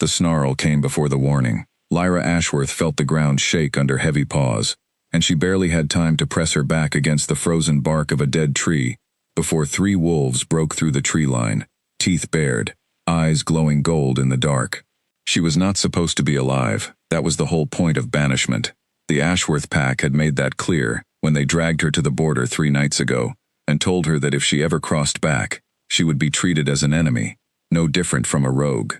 The snarl came before the warning. Lyra Ashworth felt the ground shake under heavy paws, and she barely had time to press her back against the frozen bark of a dead tree before 3 wolves broke through the tree line, teeth bared, eyes glowing gold in the dark. She was not supposed to be alive. That was the whole point of banishment. The Ashworth pack had made that clear when they dragged her to the border 3 nights ago and told her that if she ever crossed back, she would be treated as an enemy, no different from a rogue.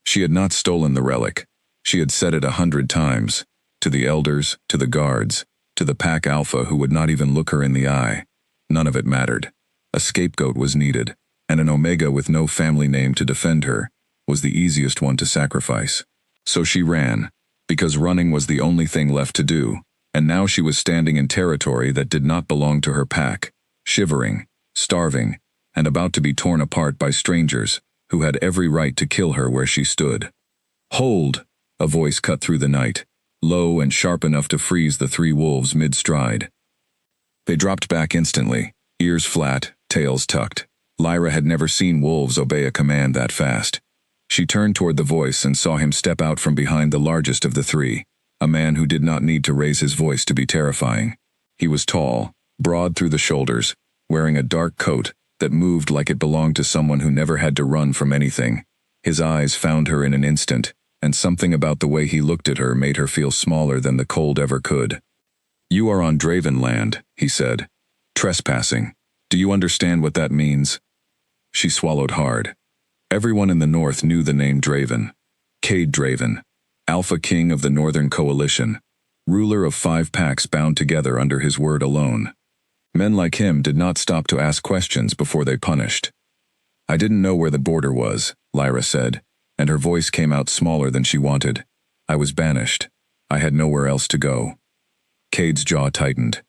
She had not stolen the relic. She had said it 100 times, to the elders, to the guards, to the pack alpha who would not even look her in the eye. None of it mattered. A scapegoat was needed, and an Omega with no family name to defend her was the easiest one to sacrifice. So she ran, because running was the only thing left to do, and now she was standing in territory that did not belong to her pack, shivering, starving, and about to be torn apart by strangers who had every right to kill her where she stood. "Hold!" A voice cut through the night, low and sharp enough to freeze the 3 wolves mid-stride. They dropped back instantly, ears flat, tails tucked. Lyra had never seen wolves obey a command that fast. She turned toward the voice and saw him step out from behind the largest of the 3, a man who did not need to raise his voice to be terrifying. He was tall, broad through the shoulders, wearing a dark coat that moved like it belonged to someone who never had to run from anything. His eyes found her in an instant, and something about the way he looked at her made her feel smaller than the cold ever could. "You are on Draven land," he said. "Trespassing. Do you understand what that means?" She swallowed hard. Everyone in the north knew the name Draven. Cade Draven, Alpha King of the Northern Coalition, ruler of 5 packs bound together under his word alone. Men like him did not stop to ask questions before they punished. "I didn't know where the border was," Lyra said, and her voice came out smaller than she wanted. "I was banished. I had nowhere else to go." Cade's jaw tightened.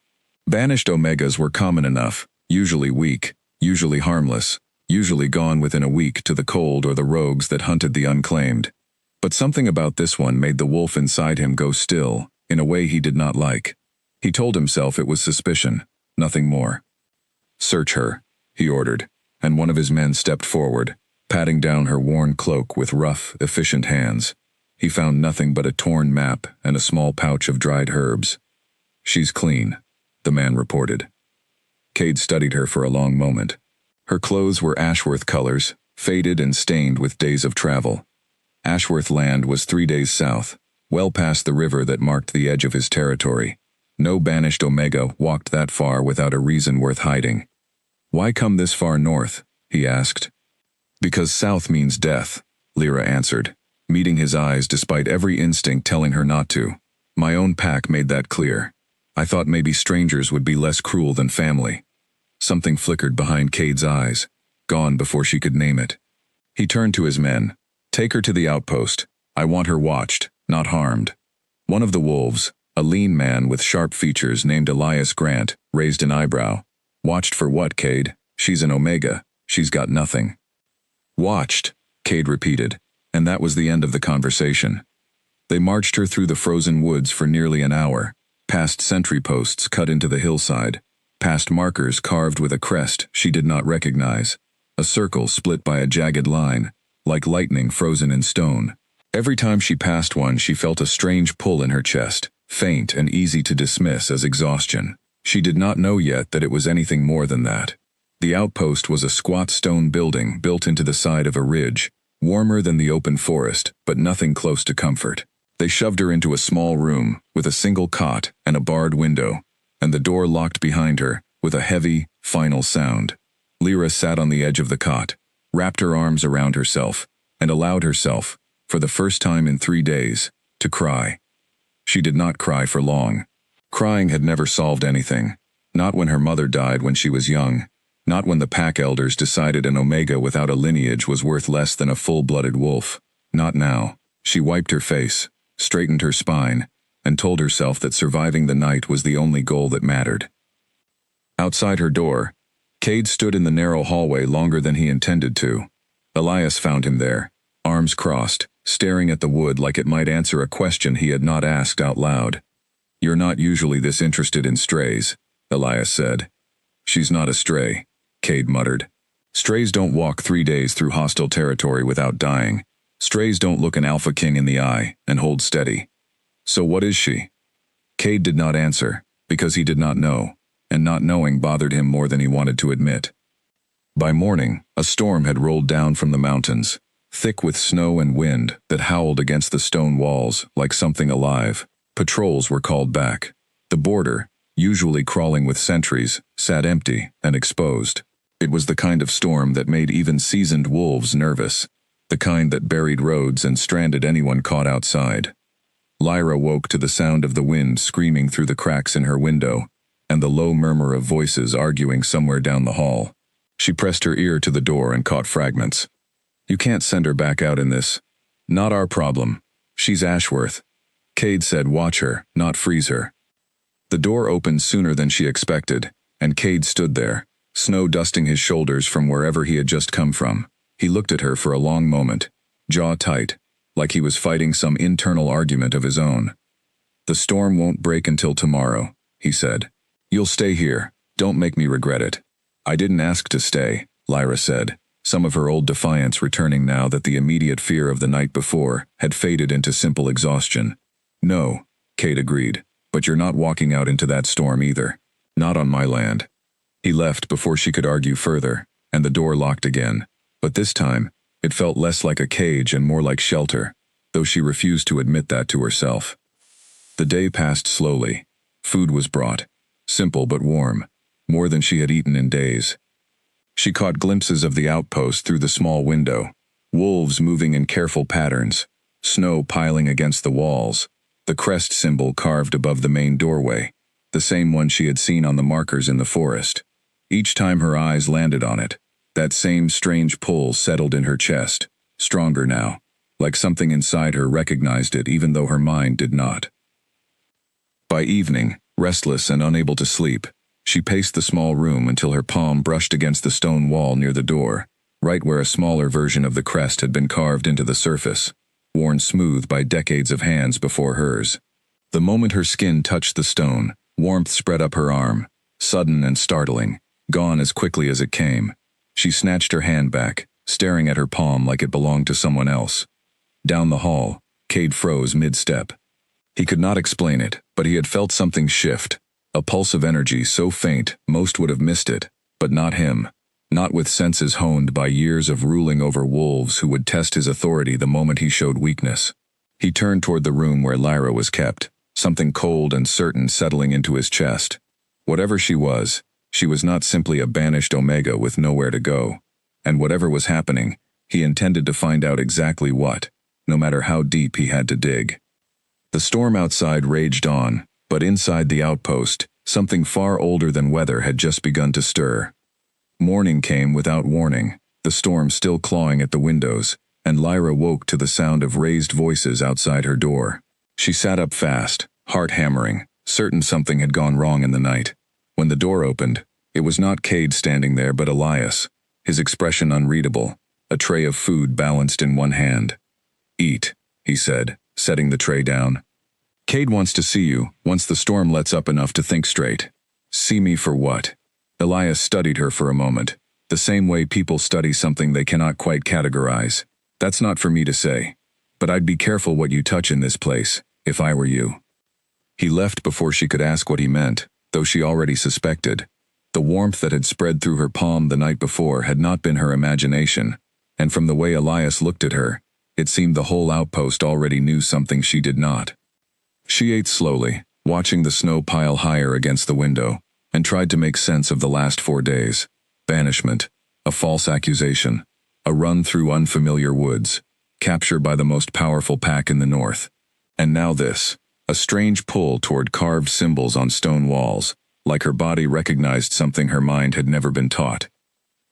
Banished Omegas were common enough, usually weak, usually harmless, usually gone within a week to the cold or the rogues that hunted the unclaimed. But something about this one made the wolf inside him go still, in a way he did not like. He told himself it was suspicion, nothing more. "Search her," he ordered, and one of his men stepped forward, patting down her worn cloak with rough, efficient hands. He found nothing but a torn map and a small pouch of dried herbs. "She's clean," the man reported. Cade studied her for a long moment. Her clothes were Ashworth colors, faded and stained with days of travel. Ashworth land was 3 days south, well past the river that marked the edge of his territory. No banished Omega walked that far without a reason worth hiding. "Why come this far north?" he asked. "Because south means death," Lyra answered, meeting his eyes despite every instinct telling her not to. "My own pack made that clear. I thought maybe strangers would be less cruel than family." Something flickered behind Cade's eyes, gone before she could name it. He turned to his men. "Take her to the outpost. I want her watched, not harmed." One of the wolves, a lean man with sharp features named Elias Grant, raised an eyebrow. "Watched for what, Cade? She's an Omega. She's got nothing." "Watched," Cade repeated, and that was the end of the conversation. They marched her through the frozen woods for nearly an hour, past sentry posts cut into the hillside, past markers carved with a crest she did not recognize, a circle split by a jagged line, like lightning frozen in stone. Every time she passed one, she felt a strange pull in her chest, faint and easy to dismiss as exhaustion. She did not know yet that it was anything more than that. The outpost was a squat stone building built into the side of a ridge, warmer than the open forest, but nothing close to comfort. They shoved her into a small room with a single cot and a barred window, and the door locked behind her with a heavy, final sound. Lyra sat on the edge of the cot, wrapped her arms around herself, and allowed herself, for the first time in 3 days, to cry. She did not cry for long. Crying had never solved anything, not when her mother died when she was young, not when the pack elders decided an Omega without a lineage was worth less than a full-blooded wolf. Not now. She wiped her face, straightened her spine, and told herself that surviving the night was the only goal that mattered. Outside her door, Cade stood in the narrow hallway longer than he intended to. Elias found him there, arms crossed, staring at the wood like it might answer a question he had not asked out loud. "You're not usually this interested in strays," Elias said. "She's not a stray," Cade muttered. "Strays don't walk 3 days through hostile territory without dying, Strays don't look an alpha king in the eye and hold steady. So what is she? Cade did not answer, because he did not know, and not knowing bothered him more than he wanted to admit. By morning, a storm had rolled down from the mountains, thick with snow and wind that howled against the stone walls like something alive. Patrols were called back. The border, usually crawling with sentries, sat empty and exposed. It was the kind of storm that made even seasoned wolves nervous, the kind that buried roads and stranded anyone caught outside. Lyra woke to the sound of the wind screaming through the cracks in her window, and the low murmur of voices arguing somewhere down the hall. She pressed her ear to the door and caught fragments. You can't send her back out in this. Not our problem. She's Ashworth. Cade said watch her, not freeze her. The door opened sooner than she expected, and Cade stood there, snow dusting his shoulders from wherever he had just come from. He looked at her for a long moment, jaw tight, like he was fighting some internal argument of his own. The storm won't break until tomorrow, he said. You'll stay here. Don't make me regret it. I didn't ask to stay, Lyra said, some of her old defiance returning now that the immediate fear of the night before had faded into simple exhaustion. No, Cade agreed, but you're not walking out into that storm either. Not on my land. He left before she could argue further, and the door locked again. But this time, it felt less like a cage and more like shelter, though she refused to admit that to herself. The day passed slowly. Food was brought, simple but warm, more than she had eaten in days. She caught glimpses of the outpost through the small window, wolves moving in careful patterns, snow piling against the walls, the crest symbol carved above the main doorway, the same one she had seen on the markers in the forest. Each time her eyes landed on it, that same strange pull settled in her chest, stronger now, like something inside her recognized it even though her mind did not. By evening, restless and unable to sleep, she paced the small room until her palm brushed against the stone wall near the door, right where a smaller version of the crest had been carved into the surface, worn smooth by decades of hands before hers. The moment her skin touched the stone, warmth spread up her arm, sudden and startling, gone as quickly as it came. She snatched her hand back, staring at her palm like it belonged to someone else. Down the hall, Cade froze mid-step. He could not explain it, but he had felt something shift, a pulse of energy so faint most would have missed it, but not him, not with senses honed by years of ruling over wolves who would test his authority the moment he showed weakness. He turned toward the room where Lyra was kept, something cold and certain settling into his chest. Whatever she was not simply a banished Omega with nowhere to go. And whatever was happening, he intended to find out exactly what, no matter how deep he had to dig. The storm outside raged on, but inside the outpost, something far older than weather had just begun to stir. Morning came without warning, the storm still clawing at the windows, and Lyra woke to the sound of raised voices outside her door. She sat up fast, heart hammering, certain something had gone wrong in the night. When the door opened, it was not Cade standing there but Elias, his expression unreadable, a tray of food balanced in one hand. Eat, he said, setting the tray down. Cade wants to see you, once the storm lets up enough to think straight. See me for what? Elias studied her for a moment, the same way people study something they cannot quite categorize. That's not for me to say. But I'd be careful what you touch in this place, if I were you. He left before she could ask what he meant, though she already suspected. The warmth that had spread through her palm the night before had not been her imagination, and from the way Elias looked at her, it seemed the whole outpost already knew something she did not. She ate slowly, watching the snow pile higher against the window, and tried to make sense of the last 4 days. Banishment, a false accusation, a run through unfamiliar woods, capture by the most powerful pack in the north. And now this, a strange pull toward carved symbols on stone walls, like her body recognized something her mind had never been taught.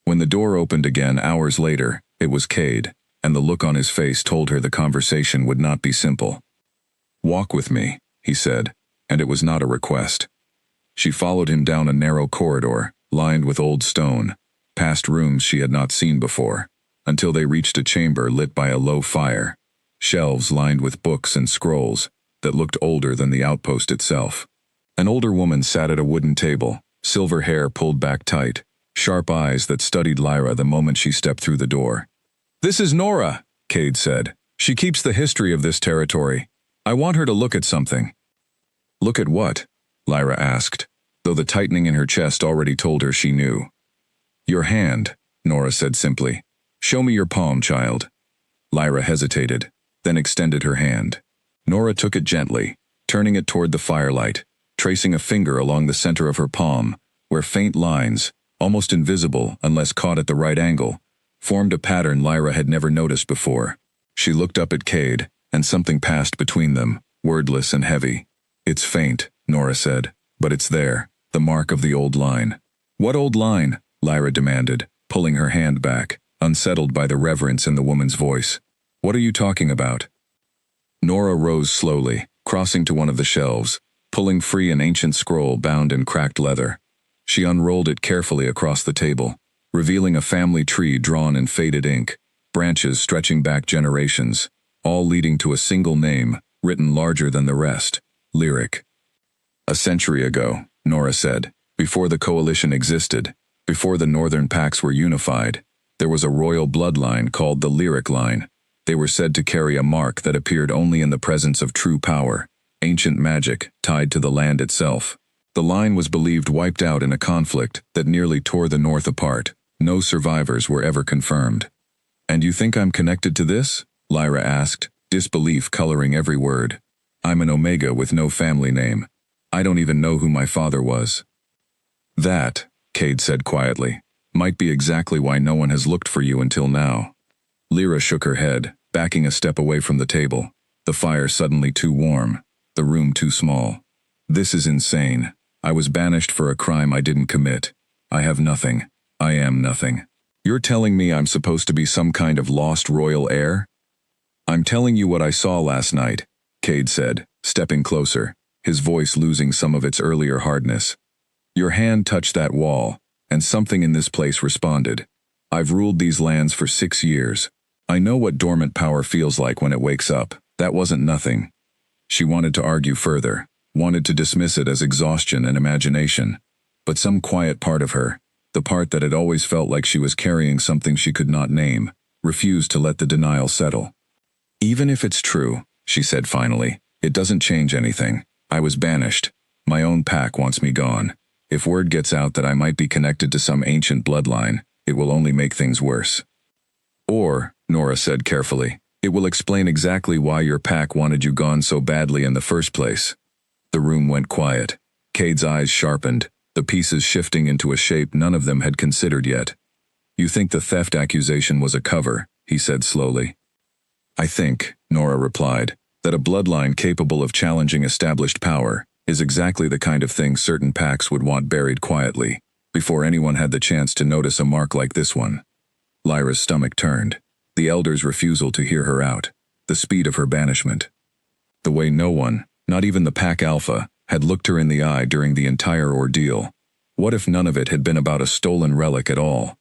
When the door opened again hours later, it was Cade, and the look on his face told her the conversation would not be simple. Walk with me, he said, and it was not a request. She followed him down a narrow corridor, lined with old stone, past rooms she had not seen before, until they reached a chamber lit by a low fire, shelves lined with books and scrolls that looked older than the outpost itself. An older woman sat at a wooden table, silver hair pulled back tight, sharp eyes that studied Lyra the moment she stepped through the door. "This is Nora," Cade said, She keeps the history of this territory. I want her to look at something." "Look at what?" Lyra asked, though the tightening in her chest already told her she knew. "Your hand," Nora said simply. "Show me your palm, child." Lyra hesitated, then extended her hand. Nora took it gently, turning it toward the firelight, tracing a finger along the center of her palm, where faint lines, almost invisible unless caught at the right angle, formed a pattern Lyra had never noticed before. She looked up at Cade, and something passed between them, wordless and heavy. "It's faint," Nora said, "but it's there, the mark of the old line." "What old line?" Lyra demanded, pulling her hand back, unsettled by the reverence in the woman's voice. "What are you talking about?" Nora rose slowly, crossing to one of the shelves, pulling free an ancient scroll bound in cracked leather. She unrolled it carefully across the table, revealing a family tree drawn in faded ink, branches stretching back generations, all leading to a single name, written larger than the rest: Lyric. "A century ago," Nora said, "before the coalition existed, before the northern packs were unified, there was a royal bloodline called the Lyric line. They were said to carry a mark that appeared only in the presence of true power, ancient magic tied to the land itself. The line was believed wiped out in a conflict that nearly tore the north apart. No survivors were ever confirmed." "And you think I'm connected to this?" Lyra asked, disbelief coloring every word. "I'm an Omega with no family name. I don't even know who my father was." "That," Cade said quietly, "might be exactly why no one has looked for you until now." Lyra shook her head, backing a step away from the table. The fire suddenly too warm, the room too small. "This is insane. I was banished for a crime I didn't commit. I have nothing. I am nothing. You're telling me I'm supposed to be some kind of lost royal heir?" "I'm telling you what I saw last night," Cade said, stepping closer, his voice losing some of its earlier hardness. "Your hand touched that wall, and something in this place responded. I've ruled these lands for 6 years. I know what dormant power feels like when it wakes up. That wasn't nothing." She wanted to argue further, wanted to dismiss it as exhaustion and imagination, but some quiet part of her, the part that had always felt like she was carrying something she could not name, refused to let the denial settle. "Even if it's true," she said finally, "it doesn't change anything. I was banished. My own pack wants me gone. If word gets out that I might be connected to some ancient bloodline, it will only make things worse." "Or," Nora said carefully, "it will explain exactly why your pack wanted you gone so badly in the first place." The room went quiet. Cade's eyes sharpened, the pieces shifting into a shape none of them had considered yet. "You think the theft accusation was a cover," he said slowly. "I think," Nora replied, "that a bloodline capable of challenging established power is exactly the kind of thing certain packs would want buried quietly, before anyone had the chance to notice a mark like this one." Lyra's stomach turned. The Elder's refusal to hear her out, the speed of her banishment. The way no one, not even the Pack Alpha, had looked her in the eye during the entire ordeal. What if none of it had been about a stolen relic at all?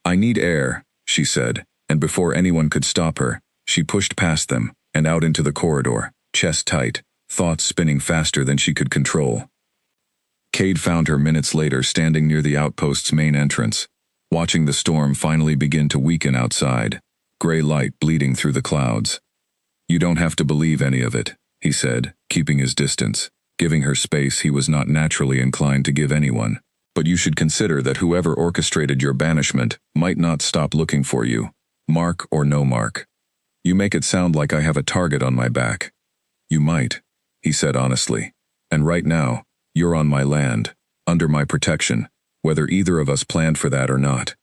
"I need air," she said, and before anyone could stop her, she pushed past them and out into the corridor, chest tight, thoughts spinning faster than she could control. Cade found her minutes later standing near the outpost's main entrance, watching the storm finally begin to weaken outside, gray light bleeding through the clouds. "You don't have to believe any of it," he said, keeping his distance, giving her space he was not naturally inclined to give anyone. "But you should consider that whoever orchestrated your banishment might not stop looking for you, mark or no mark. You make it sound like I have a target on my back. You might," he said honestly. "And right now, you're on my land, under my protection, whether either of us planned for that or not."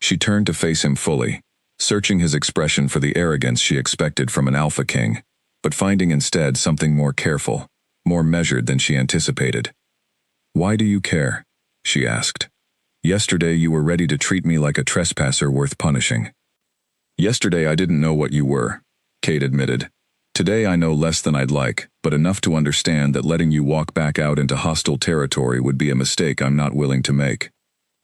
She turned to face him fully, searching his expression for the arrogance she expected from an Alpha King, but finding instead something more careful, more measured than she anticipated. "Why do you care?" she asked. "Yesterday you were ready to treat me like a trespasser worth punishing." "Yesterday I didn't know what you were," Cade admitted. "Today I know less than I'd like, but enough to understand that letting you walk back out into hostile territory would be a mistake I'm not willing to make."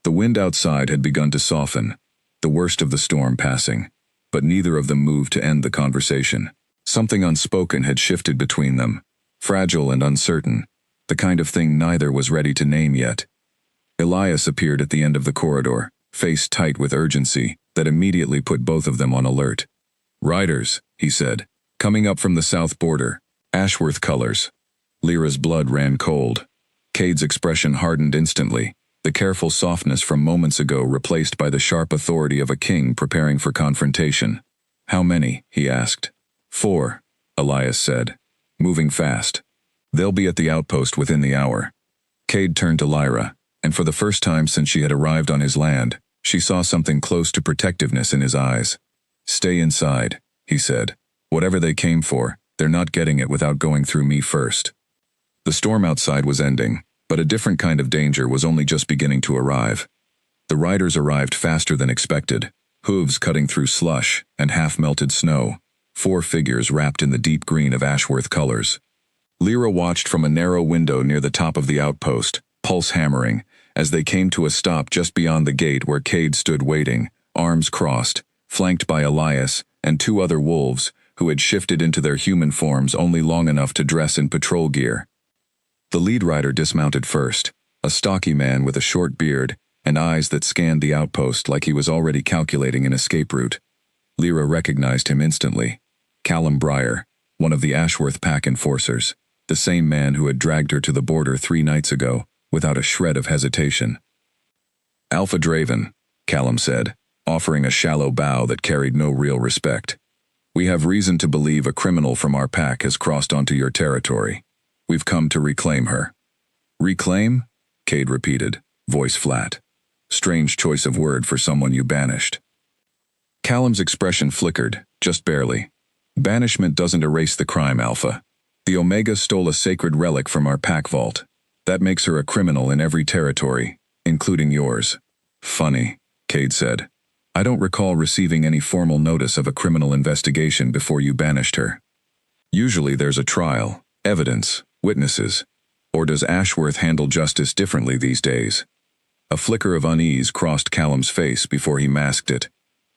The wind outside had begun to soften, the worst of the storm passing, but neither of them moved to end the conversation. Something unspoken had shifted between them, fragile and uncertain, the kind of thing neither was ready to name yet. Elias appeared at the end of the corridor, face tight with urgency, that immediately put both of them on alert. "Riders," he said. Coming up from the south border. Ashworth colors. Lyra's blood ran cold. Cade's expression hardened instantly, the careful softness from moments ago replaced by the sharp authority of a king preparing for confrontation. How many? He asked. 4, Elias said, moving fast. They'll be at the outpost within the hour. Cade turned to Lyra, and for the first time since she had arrived on his land, she saw something close to protectiveness in his eyes. Stay inside, he said. Whatever they came for, they're not getting it without going through me first. The storm outside was ending, but a different kind of danger was only just beginning to arrive. The riders arrived faster than expected, hooves cutting through slush and half-melted snow, 4 figures wrapped in the deep green of Ashworth colors. Lyra watched from a narrow window near the top of the outpost, pulse hammering, as they came to a stop just beyond the gate where Cade stood waiting, arms crossed, flanked by Elias and 2 other wolves who had shifted into their human forms only long enough to dress in patrol gear. The lead rider dismounted first, a stocky man with a short beard and eyes that scanned the outpost like he was already calculating an escape route. Lyra recognized him instantly. Callum Breyer, one of the Ashworth pack enforcers, the same man who had dragged her to the border 3 nights ago, without a shred of hesitation. Alpha Draven, Callum said, offering a shallow bow that carried no real respect. We have reason to believe a criminal from our pack has crossed onto your territory. We've come to reclaim her. Reclaim? Cade repeated, voice flat. Strange choice of word for someone you banished. Callum's expression flickered, just barely. Banishment doesn't erase the crime, Alpha. The Omega stole a sacred relic from our pack vault. That makes her a criminal in every territory, including yours. Funny, Cade said. I don't recall receiving any formal notice of a criminal investigation before you banished her. Usually there's a trial, evidence, witnesses. Or does Ashworth handle justice differently these days? A flicker of unease crossed Callum's face before he masked it.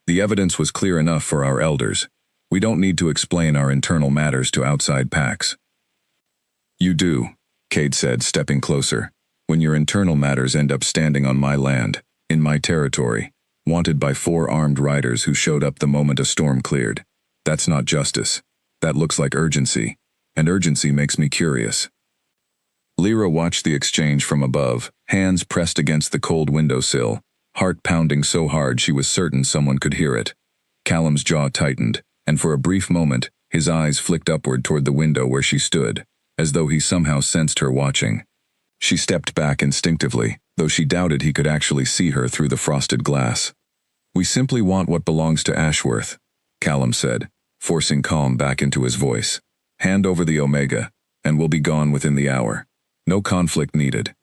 The evidence was clear enough for our elders. We don't need to explain our internal matters to outside packs. You do, Cade said, stepping closer. When your internal matters end up standing on my land, in my territory, wanted by 4 armed riders who showed up the moment a storm cleared. That's not justice. That looks like urgency, and urgency makes me curious. Lyra watched the exchange from above, hands pressed against the cold windowsill, heart pounding so hard she was certain someone could hear it. Callum's jaw tightened, and for a brief moment, his eyes flicked upward toward the window where she stood, as though he somehow sensed her watching. She stepped back instinctively, though she doubted he could actually see her through the frosted glass. We simply want what belongs to Ashworth, Callum said, forcing calm back into his voice. Hand over the Omega, and we'll be gone within the hour. No conflict needed.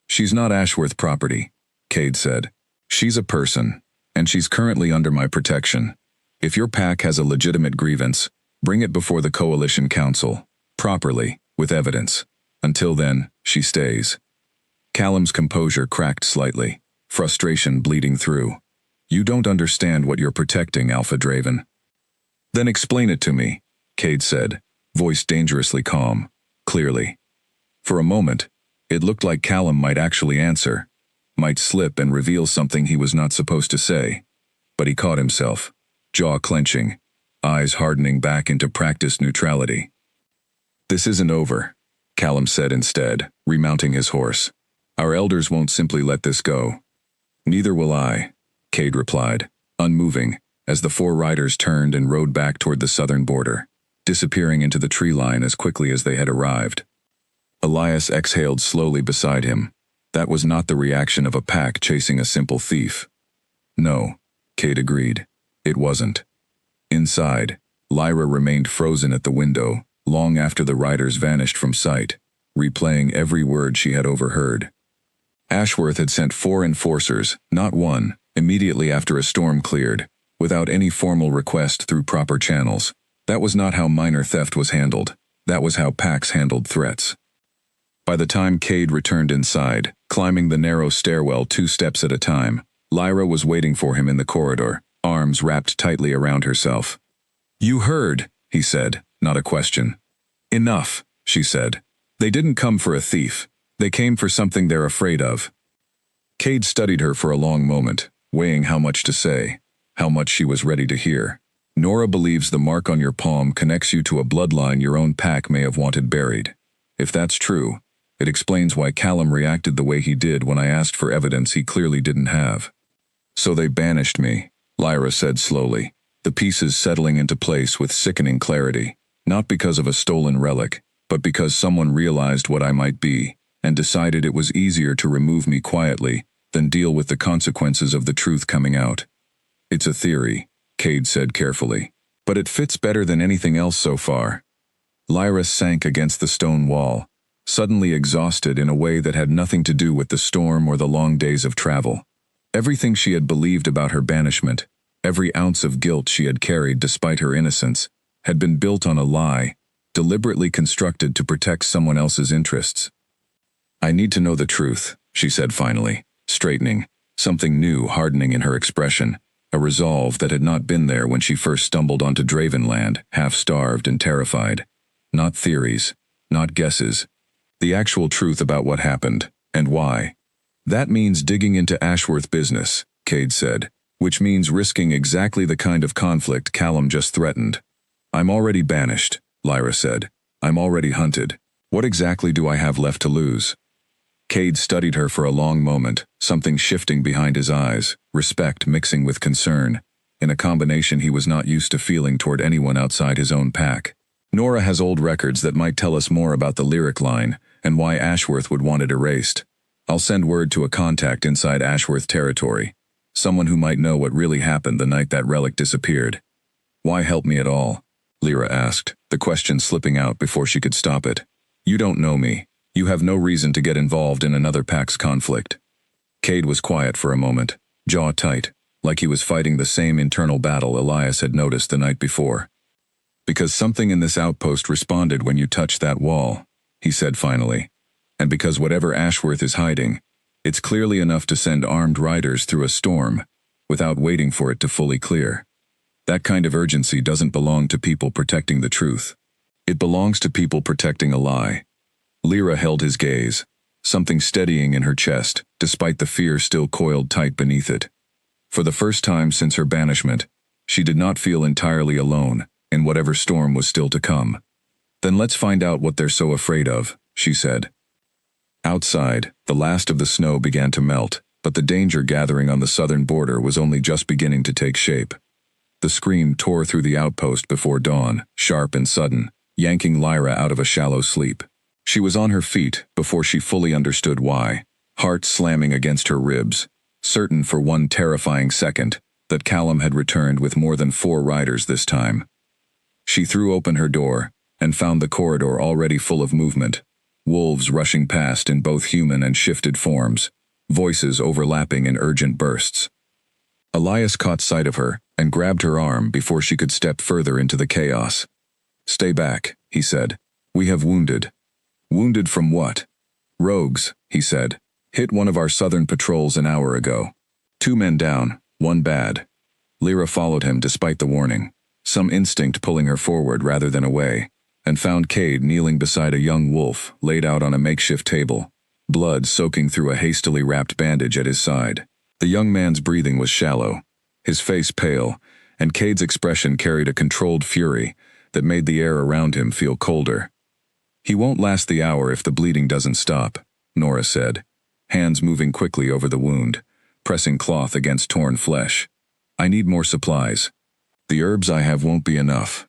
She's not Ashworth property, Cade said. She's a person, and she's currently under my protection. If your pack has a legitimate grievance, bring it before the Coalition Council, properly, with evidence. Until then, she stays. Callum's composure cracked slightly, frustration bleeding through. You don't understand what you're protecting, Alpha Draven. Then explain it to me, Cade said, voice dangerously calm, clearly. For a moment, it looked like Callum might actually answer, might slip and reveal something he was not supposed to say. But he caught himself, jaw clenching, eyes hardening back into practiced neutrality. This isn't over, Callum said instead, remounting his horse. Our elders won't simply let this go. Neither will I, Cade replied, unmoving, as the 4 riders turned and rode back toward the southern border, disappearing into the tree line as quickly as they had arrived. Elias exhaled slowly beside him. That was not the reaction of a pack chasing a simple thief. No, Cade agreed. It wasn't. Inside, Lyra remained frozen at the window, long after the riders vanished from sight, replaying every word she had overheard. Ashworth had sent 4 enforcers, not 1, immediately after a storm cleared, without any formal request through proper channels. That was not how minor theft was handled. That was how packs handled threats. By the time Cade returned inside, climbing the narrow stairwell 2 steps at a time, Lyra was waiting for him in the corridor, arms wrapped tightly around herself. You heard, he said, not a question. Enough, she said. They didn't come for a thief. They came for something they're afraid of. Cade studied her for a long moment, weighing how much to say, how much she was ready to hear. Nora believes the mark on your palm connects you to a bloodline your own pack may have wanted buried. If that's true, it explains why Callum reacted the way he did when I asked for evidence he clearly didn't have. So they banished me, Lyra said slowly, the pieces settling into place with sickening clarity, not because of a stolen relic, but because someone realized what I might be, and decided it was easier to remove me quietly than deal with the consequences of the truth coming out. It's a theory, Cade said carefully, but it fits better than anything else so far. Lyra sank against the stone wall, suddenly exhausted in a way that had nothing to do with the storm or the long days of travel. Everything she had believed about her banishment, every ounce of guilt she had carried despite her innocence, had been built on a lie, deliberately constructed to protect someone else's interests. I need to know the truth, she said finally, straightening, something new hardening in her expression, a resolve that had not been there when she first stumbled onto Dravenland, half-starved and terrified. Not theories, not guesses. The actual truth about what happened, and why. That means digging into Ashworth business, Cade said, which means risking exactly the kind of conflict Callum just threatened. I'm already banished, Lyra said. I'm already hunted. What exactly do I have left to lose? Cade studied her for a long moment, something shifting behind his eyes, respect mixing with concern, in a combination he was not used to feeling toward anyone outside his own pack. Nora has old records that might tell us more about the lyric line, and why Ashworth would want it erased. I'll send word to a contact inside Ashworth territory, someone who might know what really happened the night that relic disappeared. Why help me at all? Lyra asked, the question slipping out before she could stop it. You don't know me. You have no reason to get involved in another pack's conflict. Cade was quiet for a moment, jaw tight, like he was fighting the same internal battle Elias had noticed the night before. Because something in this outpost responded when you touched that wall, he said finally. And because whatever Ashworth is hiding, it's clearly enough to send armed riders through a storm, without waiting for it to fully clear. That kind of urgency doesn't belong to people protecting the truth. It belongs to people protecting a lie. Lyra held his gaze, something steadying in her chest, despite the fear still coiled tight beneath it. For the first time since her banishment, she did not feel entirely alone in whatever storm was still to come. Then let's find out what they're so afraid of, she said. Outside, the last of the snow began to melt, but the danger gathering on the southern border was only just beginning to take shape. The scream tore through the outpost before dawn, sharp and sudden, yanking Lyra out of a shallow sleep. She was on her feet before she fully understood why, heart slamming against her ribs, certain for one terrifying second that Callum had returned with more than 4 riders this time. She threw open her door and found the corridor already full of movement, wolves rushing past in both human and shifted forms, voices overlapping in urgent bursts. Elias caught sight of her and grabbed her arm before she could step further into the chaos. Stay back, he said. We have wounded. Wounded from what? Rogues, he said. Hit one of our southern patrols an hour ago. 2 men down, 1 bad. Lyra followed him despite the warning, some instinct pulling her forward rather than away, and found Cade kneeling beside a young wolf laid out on a makeshift table, blood soaking through a hastily wrapped bandage at his side. The young man's breathing was shallow, his face pale, and Cade's expression carried a controlled fury that made the air around him feel colder. He won't last the hour if the bleeding doesn't stop, Nora said, hands moving quickly over the wound, pressing cloth against torn flesh. I need more supplies. The herbs I have won't be enough.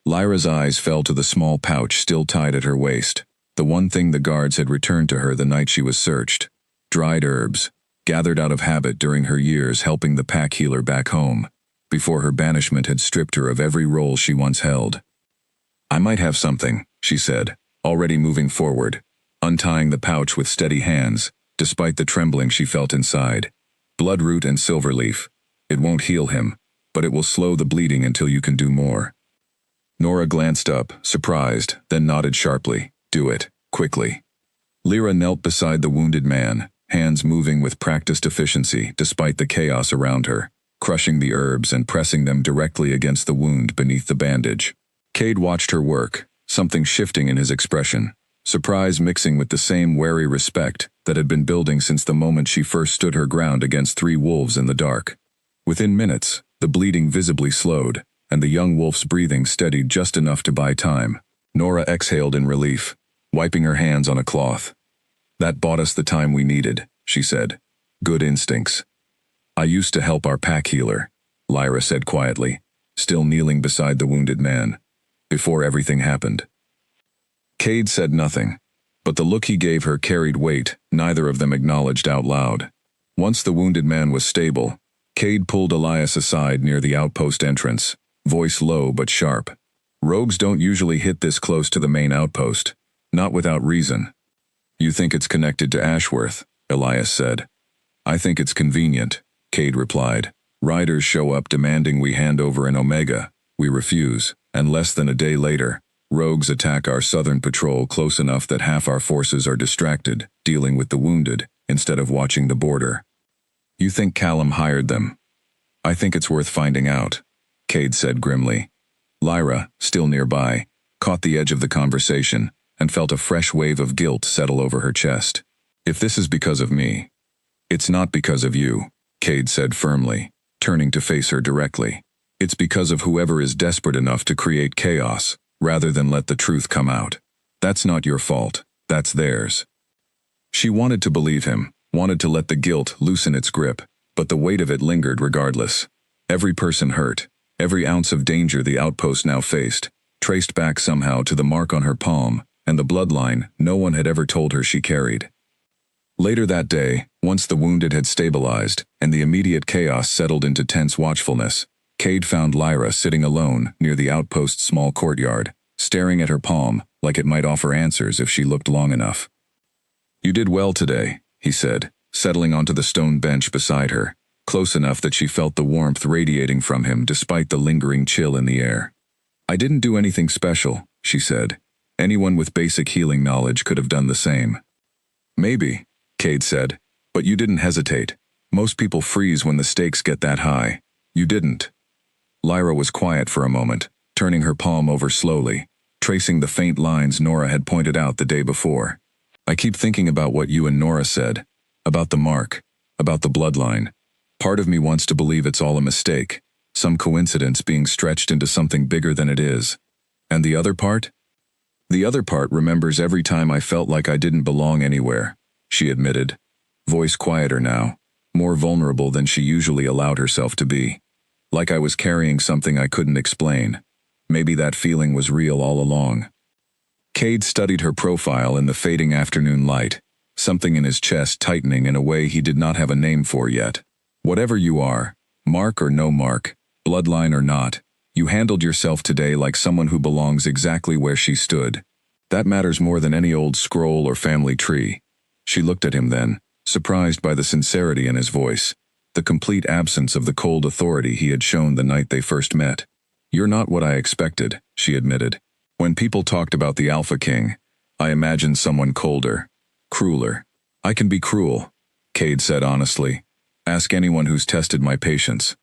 Lyra's eyes fell to the small pouch still tied at her waist, the one thing the guards had returned to her the night she was searched. Dried herbs, gathered out of habit during her years helping the pack healer back home, before her banishment had stripped her of every role she once held. I might have something, she said, already moving forward, untying the pouch with steady hands, despite the trembling she felt inside. Bloodroot and silverleaf. It won't heal him, but it will slow the bleeding until you can do more. Nora glanced up, surprised, then nodded sharply. Do it, quickly. Lyra knelt beside the wounded man, hands moving with practiced efficiency despite the chaos around her, crushing the herbs and pressing them directly against the wound beneath the bandage. Cade watched her work, something shifting in his expression, surprise mixing with the same wary respect that had been building since the moment she first stood her ground against 3 wolves in the dark. Within minutes, the bleeding visibly slowed, and the young wolf's breathing steadied just enough to buy time. Nora exhaled in relief, wiping her hands on a cloth. "That bought us the time we needed," she said. "Good instincts." "I used to help our pack healer," Lyra said quietly, still kneeling beside the wounded man, "before everything happened." Cade said nothing, but the look he gave her carried weight neither of them acknowledged out loud. Once the wounded man was stable, Cade pulled Elias aside near the outpost entrance, voice low but sharp. "Rogues don't usually hit this close to the main outpost, not without reason." "You think it's connected to Ashworth," Elias said. "I think it's convenient," Cade replied. "Riders show up demanding we hand over an Omega. We refuse, and less than a day later, rogues attack our southern patrol close enough that half our forces are distracted, dealing with the wounded, instead of watching the border." "You think Callum hired them?" "I think it's worth finding out," Cade said grimly. Lyra, still nearby, caught the edge of the conversation and felt a fresh wave of guilt settle over her chest. "If this is because of me." "It's not because of you," Cade said firmly, turning to face her directly. "It's because of whoever is desperate enough to create chaos, rather than let the truth come out. That's not your fault, that's theirs." She wanted to believe him, wanted to let the guilt loosen its grip, but the weight of it lingered regardless. Every person hurt, every ounce of danger the outpost now faced, traced back somehow to the mark on her palm, and the bloodline no one had ever told her she carried. Later that day, once the wounded had stabilized, and the immediate chaos settled into tense watchfulness, Cade found Lyra sitting alone near the outpost's small courtyard, staring at her palm like it might offer answers if she looked long enough. "You did well today," he said, settling onto the stone bench beside her, close enough that she felt the warmth radiating from him despite the lingering chill in the air. "I didn't do anything special," she said. "Anyone with basic healing knowledge could have done the same." "Maybe," Cade said, "but you didn't hesitate. Most people freeze when the stakes get that high. You didn't." Lyra was quiet for a moment, turning her palm over slowly, tracing the faint lines Nora had pointed out the day before. "I keep thinking about what you and Nora said, about the mark, about the bloodline. Part of me wants to believe it's all a mistake, some coincidence being stretched into something bigger than it is. And the other part? The other part remembers every time I felt like I didn't belong anywhere," she admitted, voice quieter now, more vulnerable than she usually allowed herself to be. "Like I was carrying something I couldn't explain. Maybe that feeling was real all along." Cade studied her profile in the fading afternoon light, something in his chest tightening in a way he did not have a name for yet. "Whatever you are, mark or no mark, bloodline or not, you handled yourself today like someone who belongs exactly where she stood. That matters more than any old scroll or family tree." She looked at him then, surprised by the sincerity in his voice, the complete absence of the cold authority he had shown the night they first met. "You're not what I expected," she admitted. "When people talked about the Alpha King, I imagined someone colder, crueler." "I can be cruel," Cade said honestly. "Ask anyone who's tested my patience.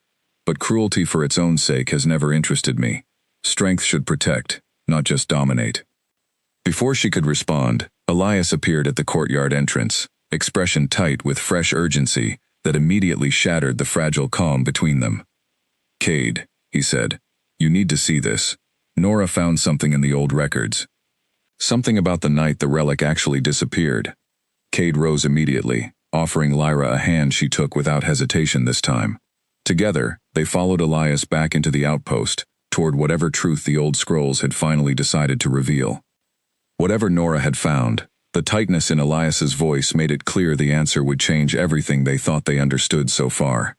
But cruelty for its own sake has never interested me. Strength should protect, not just dominate." Before she could respond, Elias appeared at the courtyard entrance, expression tight with fresh urgency that immediately shattered the fragile calm between them. "Cade," he said, "you need to see this. Nora found something in the old records. Something about the night the relic actually disappeared." Cade rose immediately, offering Lyra a hand she took without hesitation this time. Together, they followed Elias back into the outpost, toward whatever truth the old scrolls had finally decided to reveal. Whatever Nora had found, the tightness in Elias's voice made it clear the answer would change everything they thought they understood so far.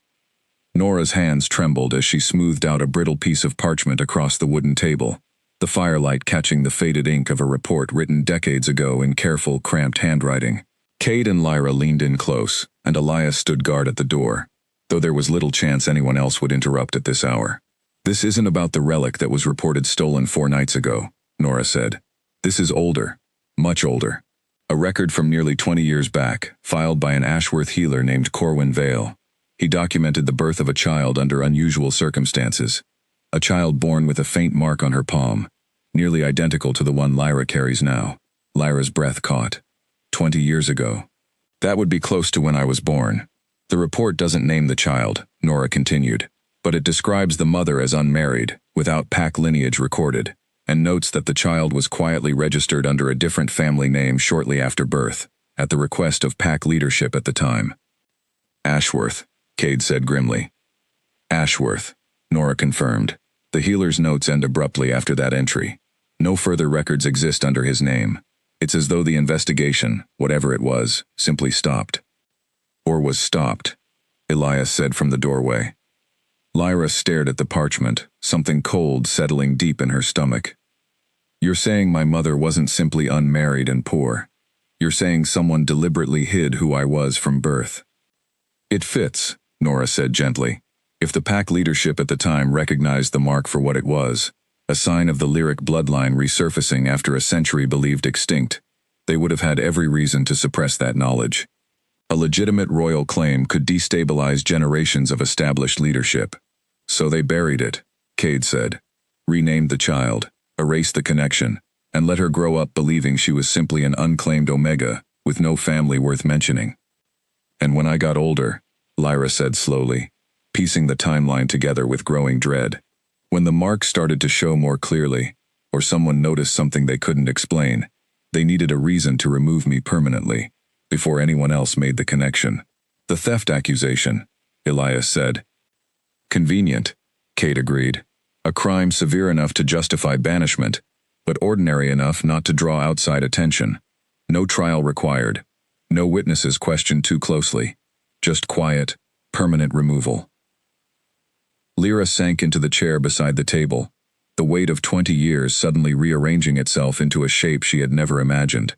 Nora's hands trembled as she smoothed out a brittle piece of parchment across the wooden table, the firelight catching the faded ink of a report written decades ago in careful, cramped handwriting. Cade and Lyra leaned in close, and Elias stood guard at the door, though there was little chance anyone else would interrupt at this hour. "This isn't about the relic that was reported stolen 4 nights ago," Nora said. "This is older, much older. A record from nearly 20 years back, filed by an Ashworth healer named Corwin Vale. He documented the birth of a child under unusual circumstances. A child born with a faint mark on her palm, nearly identical to the one Lyra carries now." Lyra's breath caught. 20 years ago. "That would be close to when I was born. The report doesn't name the child," Nora continued, "but it describes the mother as unmarried, without pack lineage recorded, and notes that the child was quietly registered under a different family name shortly after birth, at the request of pack leadership at the time. Ashworth, Cade said grimly. Ashworth, Nora confirmed. The healer's notes end abruptly after that entry. No further records exist under his name. It's as though the investigation, whatever it was, simply stopped. Or was stopped, Elias said from the doorway. Lyra stared at the parchment, something cold settling deep in her stomach. You're saying my mother wasn't simply unmarried and poor. You're saying someone deliberately hid who I was from birth. It fits, Nora said gently. If the pack leadership at the time recognized the mark for what it was, a sign of the lyric bloodline resurfacing after a century believed extinct, they would have had every reason to suppress that knowledge. A legitimate royal claim could destabilize generations of established leadership. So they buried it, Cade said. Renamed the child, erased the connection, and let her grow up believing she was simply an unclaimed Omega, with no family worth mentioning. And when I got older, Lyra said slowly, piecing the timeline together with growing dread, when the mark started to show more clearly, or someone noticed something they couldn't explain, they needed a reason to remove me permanently, before anyone else made the connection. The theft accusation, Elias said. Convenient, Cade agreed. A crime severe enough to justify banishment, but ordinary enough not to draw outside attention. No trial required. No witnesses questioned too closely. Just quiet, permanent removal. Lyra sank into the chair beside the table, the weight of 20 years suddenly rearranging itself into a shape she had never imagined.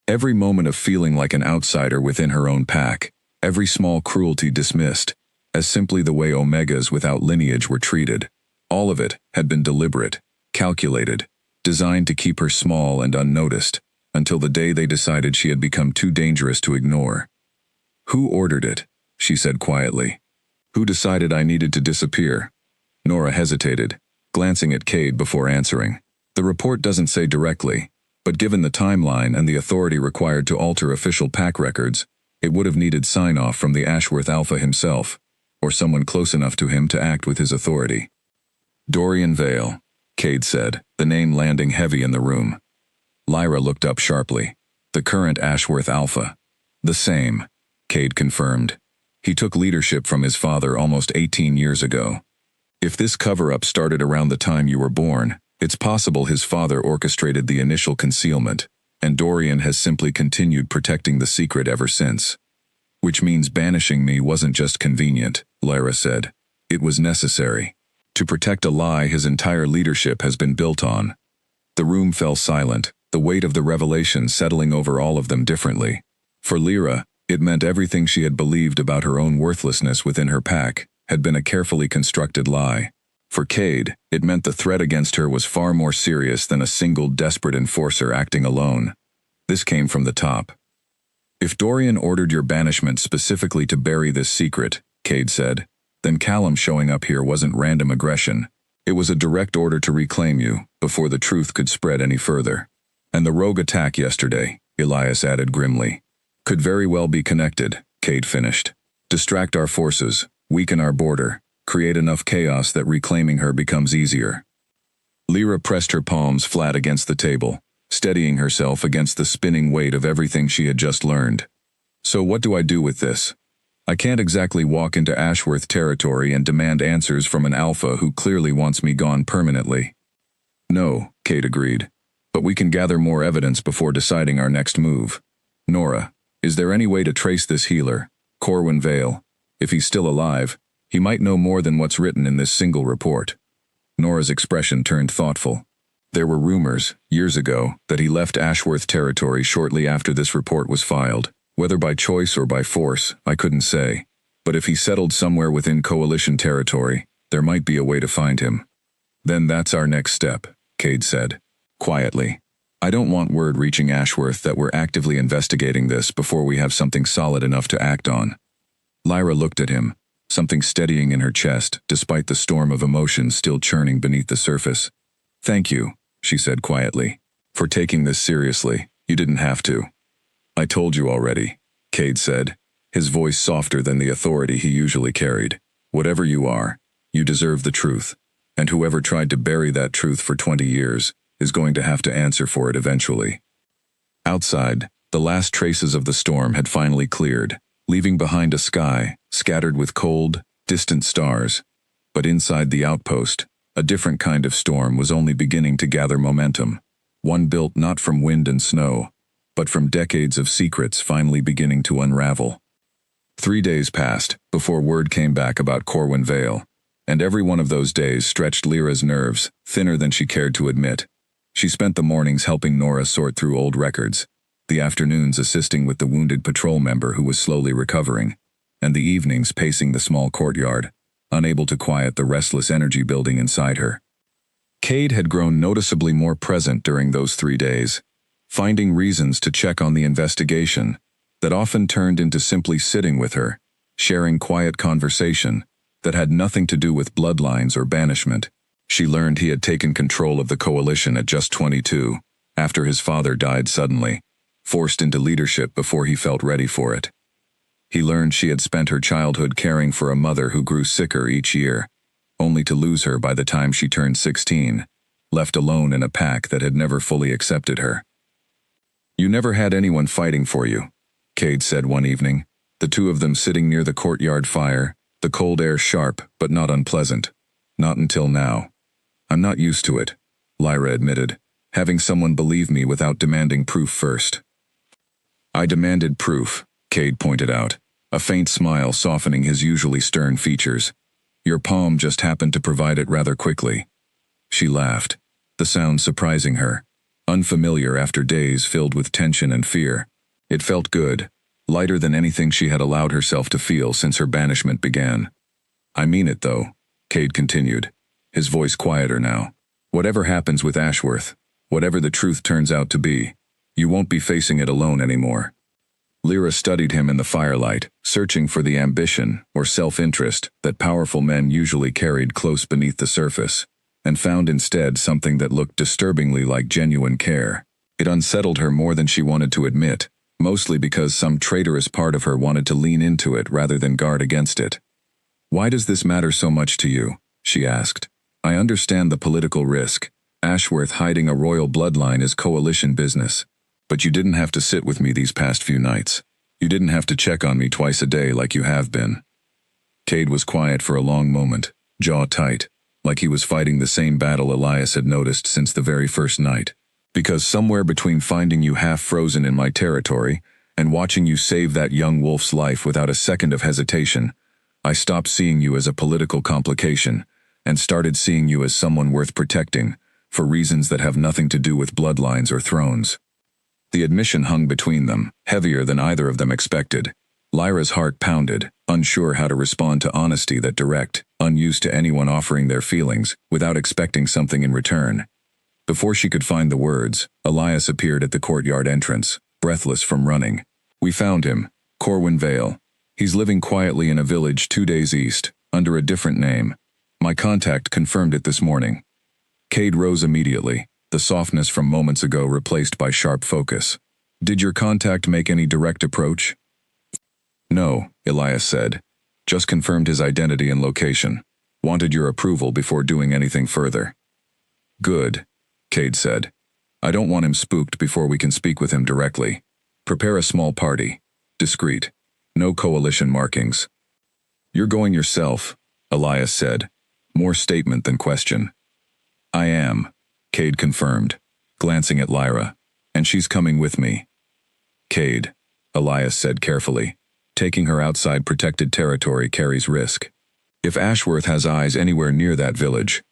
Every moment of feeling like an outsider within her own pack, every small cruelty dismissed, as simply the way Omegas without lineage were treated. All of it had been deliberate, calculated, designed to keep her small and unnoticed, until the day they decided she had become too dangerous to ignore. Who ordered it? She said quietly. Who decided I needed to disappear? Nora hesitated, glancing at Cade before answering. The report doesn't say directly, but given the timeline and the authority required to alter official pack records, it would have needed sign-off from the Ashworth Alpha himself, or someone close enough to him to act with his authority. Dorian Vale, Cade said, the name landing heavy in the room. Lyra looked up sharply. The current Ashworth Alpha. The same, Cade confirmed. He took leadership from his father almost 18 years ago. If this cover-up started around the time you were born, it's possible his father orchestrated the initial concealment, and Dorian has simply continued protecting the secret ever since. Which means banishing me wasn't just convenient, Lyra said. It was necessary. To protect a lie his entire leadership has been built on. The room fell silent, the weight of the revelation settling over all of them differently. For Lyra, it meant everything she had believed about her own worthlessness within her pack had been a carefully constructed lie. For Cade, it meant the threat against her was far more serious than a single desperate enforcer acting alone. This came from the top. If Dorian ordered your banishment specifically to bury this secret, Cade said, then Callum showing up here wasn't random aggression. It was a direct order to reclaim you, before the truth could spread any further. And the rogue attack yesterday, Elias added grimly, could very well be connected, Cade finished. Distract our forces, weaken our border, create enough chaos that reclaiming her becomes easier. Lyra pressed her palms flat against the table, steadying herself against the spinning weight of everything she had just learned. So what do I do with this? I can't exactly walk into Ashworth territory and demand answers from an alpha who clearly wants me gone permanently. No, Cade agreed, but we can gather more evidence before deciding our next move. Nora, is there any way to trace this healer, Corwin Vale? If he's still alive, he might know more than what's written in this single report. Nora's expression turned thoughtful. There were rumors, years ago, that he left Ashworth territory shortly after this report was filed. Whether by choice or by force, I couldn't say. But if he settled somewhere within Coalition territory, there might be a way to find him. Then that's our next step, Cade said, quietly. I don't want word reaching Ashworth that we're actively investigating this before we have something solid enough to act on. Lyra looked at him, something steadying in her chest, despite the storm of emotions still churning beneath the surface. Thank you, she said quietly, for taking this seriously. You didn't have to. I told you already, Cade said, his voice softer than the authority he usually carried. Whatever you are, you deserve the truth. and whoever tried to bury that truth for 20 years is going to have to answer for it eventually. Outside, the last traces of the storm had finally cleared, leaving behind a sky scattered with cold, distant stars. But inside the outpost, a different kind of storm was only beginning to gather momentum, one built not from wind and snow, but from decades of secrets finally beginning to unravel. 3 days passed before word came back about Corwin Vale, and every one of those days stretched Lyra's nerves thinner than she cared to admit. She spent the mornings helping Nora sort through old records, the afternoons assisting with the wounded patrol member who was slowly recovering, and the evenings pacing the small courtyard, unable to quiet the restless energy building inside her. Cade had grown noticeably more present during those 3 days, finding reasons to check on the investigation that often turned into simply sitting with her, sharing quiet conversation that had nothing to do with bloodlines or banishment. She learned he had taken control of the coalition at just 22, after his father died suddenly, forced into leadership before he felt ready for it. He learned she had spent her childhood caring for a mother who grew sicker each year, only to lose her by the time she turned 16, left alone in a pack that had never fully accepted her. "You never had anyone fighting for you," Cade said one evening, the two of them sitting near the courtyard fire, the cold air sharp but not unpleasant. "Not until now." "I'm not used to it," Lyra admitted, "having someone believe me without demanding proof first." "I demanded proof," Cade pointed out, a faint smile softening his usually stern features. "Your palm just happened to provide it rather quickly." She laughed, the sound surprising her, unfamiliar after days filled with tension and fear. It felt good, lighter than anything she had allowed herself to feel since her banishment began. "I mean it, though," Cade continued, his voice quieter now. "Whatever happens with Ashworth, whatever the truth turns out to be, you won't be facing it alone anymore." Lyra studied him in the firelight, searching for the ambition or self-interest that powerful men usually carried close beneath the surface, and found instead something that looked disturbingly like genuine care. It unsettled her more than she wanted to admit, mostly because some traitorous part of her wanted to lean into it rather than guard against it. "Why does this matter so much to you?" she asked. "I understand the political risk. Ashworth hiding a royal bloodline is coalition business. But you didn't have to sit with me these past few nights. You didn't have to check on me twice a day like you have been." Cade was quiet for a long moment, jaw tight, like he was fighting the same battle Elias had noticed since the very first night. "Because somewhere between finding you half frozen in my territory and watching you save that young wolf's life without a second of hesitation, I stopped seeing you as a political complication and started seeing you as someone worth protecting, for reasons that have nothing to do with bloodlines or thrones." The admission hung between them, heavier than either of them expected. Lyra's heart pounded, unsure how to respond to honesty that direct, unused to anyone offering their feelings, without expecting something in return. Before she could find the words, Elias appeared at the courtyard entrance, breathless from running. "We found him, Corwin Vale. He's living quietly in a village 2 days east, under a different name. My contact confirmed it this morning." Cade rose immediately, the softness from moments ago replaced by sharp focus. "Did your contact make any direct approach?" "No," Elias said. "Just confirmed his identity and location. Wanted your approval before doing anything further." "Good," Cade said. "I don't want him spooked before we can speak with him directly. Prepare a small party. Discreet. No coalition markings." "You're going yourself," Elias said, more statement than question. "I am," Cade confirmed, glancing at Lyra. "And she's coming with me." "Cade," Elias said carefully, "taking her outside protected territory carries risk. If Ashworth has eyes anywhere near that village,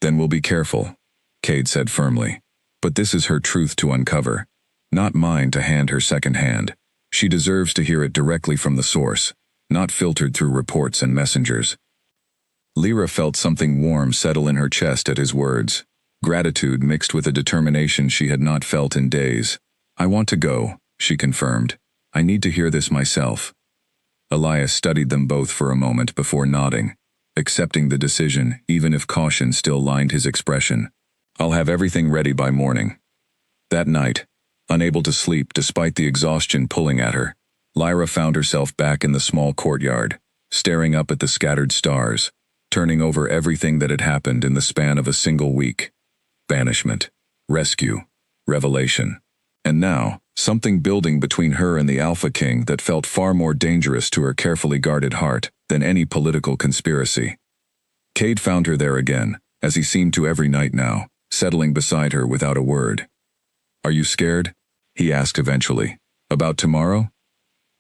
then we'll be careful," Cade said firmly. "But this is her truth to uncover, not mine to hand her secondhand. She deserves to hear it directly from the source, not filtered through reports and messengers." Lyra felt something warm settle in her chest at his words, gratitude mixed with a determination she had not felt in days. "I want to go," she confirmed. "I need to hear this myself." Elias studied them both for a moment before nodding, accepting the decision even if caution still lined his expression. "I'll have everything ready by morning." That night, unable to sleep despite the exhaustion pulling at her, Lyra found herself back in the small courtyard, staring up at the scattered stars, turning over everything that had happened in the span of a single week. Banishment, rescue, revelation. And now, something building between her and the Alpha King that felt far more dangerous to her carefully guarded heart than any political conspiracy. Cade found her there again, as he seemed to every night now, settling beside her without a word. "Are you scared?" he asked eventually. "About tomorrow?"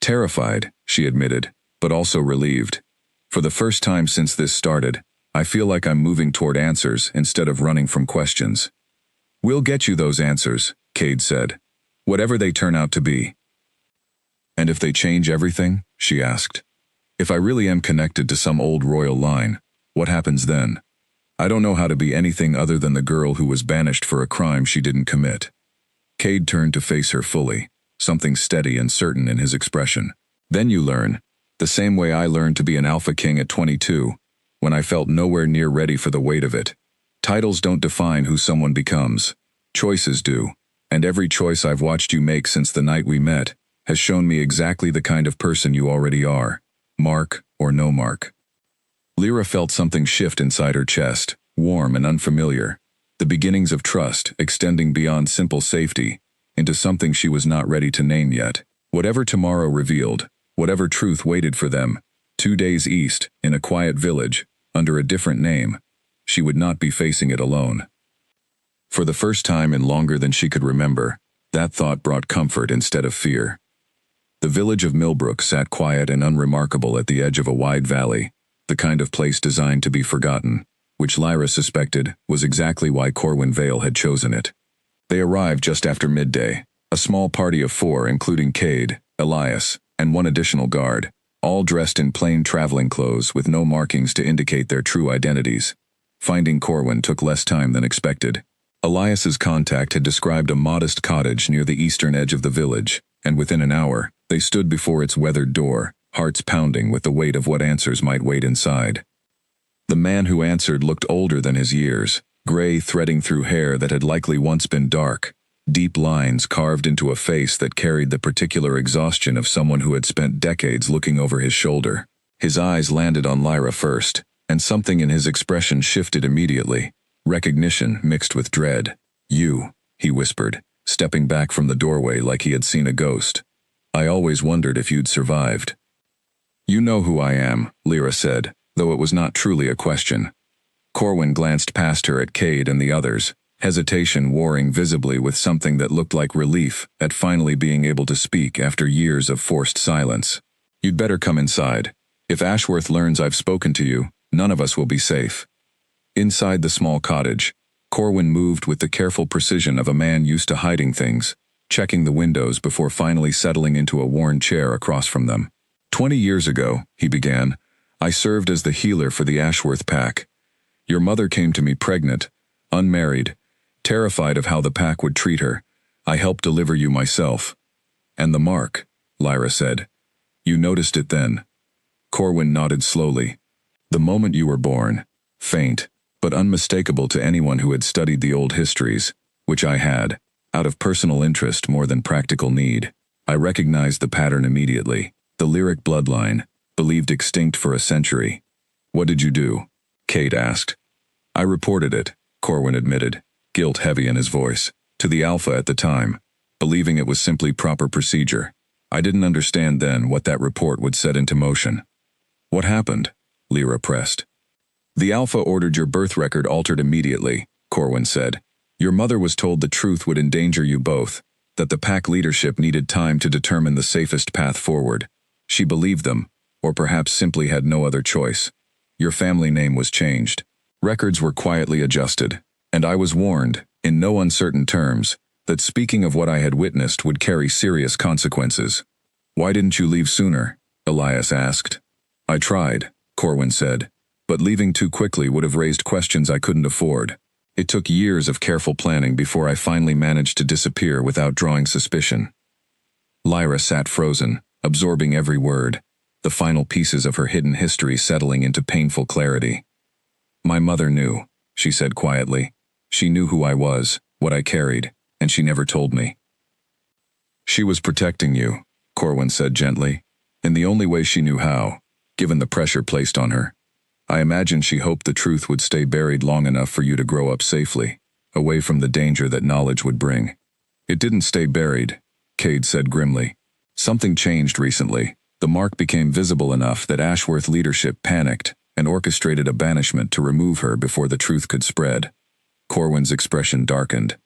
"Terrified," she admitted, but also relieved. "For the first time since this started, I feel like I'm moving toward answers instead of running from questions." "We'll get you those answers," Cade said. "Whatever they turn out to be." "And if they change everything?" she asked. "If I really am connected to some old royal line, what happens then? I don't know how to be anything other than the girl who was banished for a crime she didn't commit." Cade turned to face her fully, something steady and certain in his expression. "Then you learn, the same way I learned to be an Alpha King at 22, when I felt nowhere near ready for the weight of it. Titles don't define who someone becomes. Choices do, and every choice I've watched you make since the night we met has shown me exactly the kind of person you already are, mark or no mark." Lyra felt something shift inside her chest, warm and unfamiliar, the beginnings of trust extending beyond simple safety into something she was not ready to name yet. Whatever tomorrow revealed, whatever truth waited for them, 2 days east, in a quiet village, under a different name, she would not be facing it alone. For the first time in longer than she could remember, that thought brought comfort instead of fear. The village of Millbrook sat quiet and unremarkable at the edge of a wide valley, the kind of place designed to be forgotten, which Lyra suspected was exactly why Corwin Vale had chosen it. They arrived just after midday, a small party of 4 including Cade, Elias, and 1 additional guard, all dressed in plain traveling clothes with no markings to indicate their true identities. Finding Corwin took less time than expected. Elias's contact had described a modest cottage near the eastern edge of the village, and within an hour, they stood before its weathered door, hearts pounding with the weight of what answers might wait inside. The man who answered looked older than his years, gray threading through hair that had likely once been dark, deep lines carved into a face that carried the particular exhaustion of someone who had spent decades looking over his shoulder. His eyes landed on Lyra first, and something in his expression shifted immediately, recognition mixed with dread. "You," he whispered, stepping back from the doorway like he had seen a ghost. "I always wondered if you'd survived." "You know who I am," Lyra said, though it was not truly a question. Corwin glanced past her at Cade and the others, hesitation warring visibly with something that looked like relief at finally being able to speak after years of forced silence. "You'd better come inside. If Ashworth learns I've spoken to you, none of us will be safe." Inside the small cottage, Corwin moved with the careful precision of a man used to hiding things, checking the windows before finally settling into a worn chair across from them. 20 years ago, he began, I served as the healer for the Ashworth pack. Your mother came to me pregnant, unmarried, terrified of how the pack would treat her. I helped deliver you myself. And the mark, Lyra said. You noticed it then. Corwin nodded slowly. The moment you were born, faint, but unmistakable to anyone who had studied the old histories, which I had, out of personal interest more than practical need. I recognized the pattern immediately. The lyric bloodline, believed extinct for a century. What did you do? Cade asked. I reported it, Corwin admitted, guilt heavy in his voice, to the Alpha at the time, believing it was simply proper procedure. I didn't understand then what that report would set into motion. What happened? Lyra pressed. The Alpha ordered your birth record altered immediately, Corwin said. Your mother was told the truth would endanger you both, that the pack leadership needed time to determine the safest path forward. She believed them, or perhaps simply had no other choice. Your family name was changed. Records were quietly adjusted, and I was warned, in no uncertain terms, that speaking of what I had witnessed would carry serious consequences. Why didn't you leave sooner? Elias asked. I tried, Corwin said, but leaving too quickly would have raised questions I couldn't afford. It took years of careful planning before I finally managed to disappear without drawing suspicion. Lyra sat frozen, absorbing every word, the final pieces of her hidden history settling into painful clarity. My mother knew, she said quietly. She knew who I was, what I carried, and she never told me. She was protecting you, Corwin said gently, in the only way she knew how, given the pressure placed on her. I imagine she hoped the truth would stay buried long enough for you to grow up safely, away from the danger that knowledge would bring. It didn't stay buried, Cade said grimly. Something changed recently. The mark became visible enough that Ashworth leadership panicked and orchestrated a banishment to remove her before the truth could spread. Corwin's expression darkened.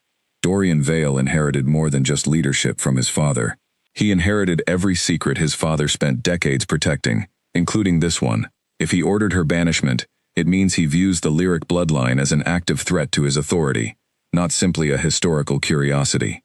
Dorian Vale inherited more than just leadership from his father. He inherited every secret his father spent decades protecting, including this one. If he ordered her banishment, it means he views the Lyric bloodline as an active threat to his authority, not simply a historical curiosity.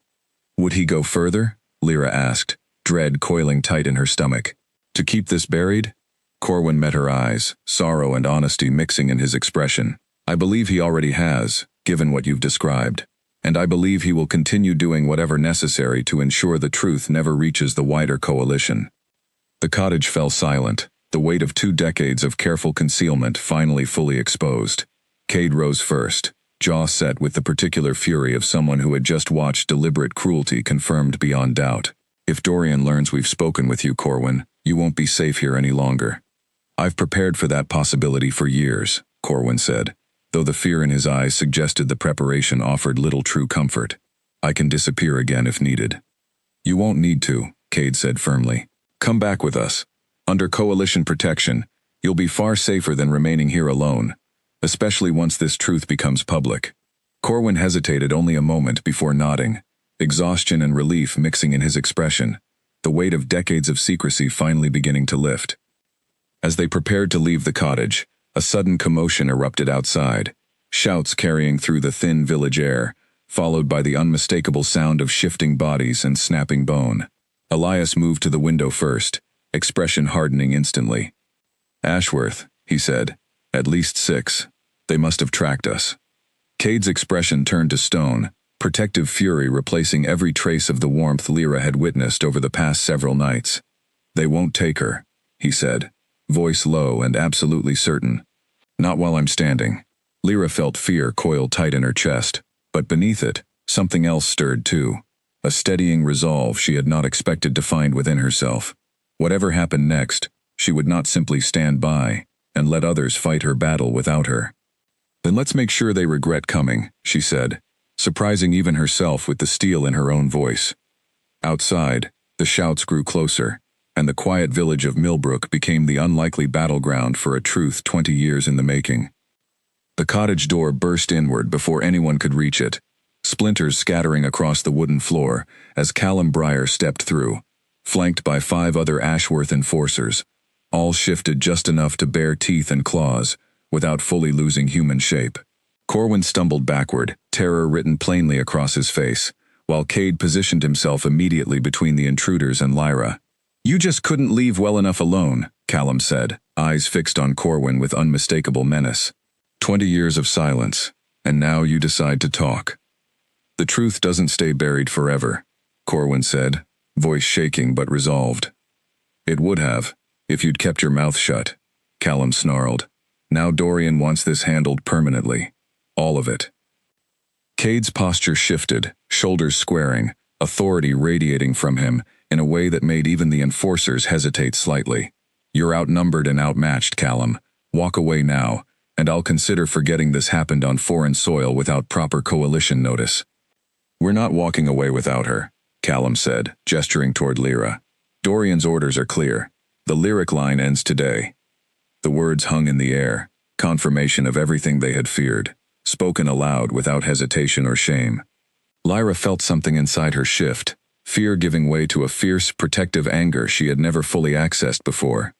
Would he go further? Lyra asked, dread coiling tight in her stomach. To keep this buried? Corwin met her eyes, sorrow and honesty mixing in his expression. I believe he already has, given what you've described. And I believe he will continue doing whatever necessary to ensure the truth never reaches the wider coalition. The cottage fell silent, the weight of 2 decades of careful concealment finally fully exposed. Cade rose first, jaw set with the particular fury of someone who had just watched deliberate cruelty confirmed beyond doubt. If Dorian learns we've spoken with you, Corwin, you won't be safe here any longer. I've prepared for that possibility for years, Corwin said, though the fear in his eyes suggested the preparation offered little true comfort. I can disappear again if needed. You won't need to, Cade said firmly. Come back with us. Under coalition protection, you'll be far safer than remaining here alone, especially once this truth becomes public. Corwin hesitated only a moment before nodding, exhaustion and relief mixing in his expression, the weight of decades of secrecy finally beginning to lift. As they prepared to leave the cottage, a sudden commotion erupted outside, shouts carrying through the thin village air, followed by the unmistakable sound of shifting bodies and snapping bone. Elias moved to the window first, expression hardening instantly. Ashworth, he said, at least 6. They must have tracked us. Cade's expression turned to stone, protective fury replacing every trace of the warmth Lyra had witnessed over the past several nights. They won't take her, he said, voice low and absolutely certain. Not while I'm standing. Lyra felt fear coil tight in her chest, but beneath it, something else stirred too. A steadying resolve she had not expected to find within herself. Whatever happened next, she would not simply stand by and let others fight her battle without her. Then let's make sure they regret coming, she said, surprising even herself with the steel in her own voice. Outside, the shouts grew closer, and the quiet village of Millbrook became the unlikely battleground for a truth 20 years in the making. The cottage door burst inward before anyone could reach it, splinters scattering across the wooden floor as Callum Breyer stepped through, flanked by 5 other Ashworth enforcers, all shifted just enough to bare teeth and claws, without fully losing human shape. Corwin stumbled backward, terror written plainly across his face, while Cade positioned himself immediately between the intruders and Lyra. You just couldn't leave well enough alone, Callum said, eyes fixed on Corwin with unmistakable menace. 20 years of silence, and now you decide to talk. The truth doesn't stay buried forever, Corwin said, voice shaking but resolved. It would have, if you'd kept your mouth shut, Callum snarled. Now Dorian wants this handled permanently. All of it. Cade's posture shifted, shoulders squaring, authority radiating from him in a way that made even the enforcers hesitate slightly. You're outnumbered and outmatched, Callum. Walk away now, and I'll consider forgetting this happened on foreign soil without proper coalition notice. We're not walking away without her, Callum said, gesturing toward Lyra. Dorian's orders are clear. The Lyric line ends today. The words hung in the air, confirmation of everything they had feared, spoken aloud without hesitation or shame. Lyra felt something inside her shift, fear giving way to a fierce, protective anger she had never fully accessed before.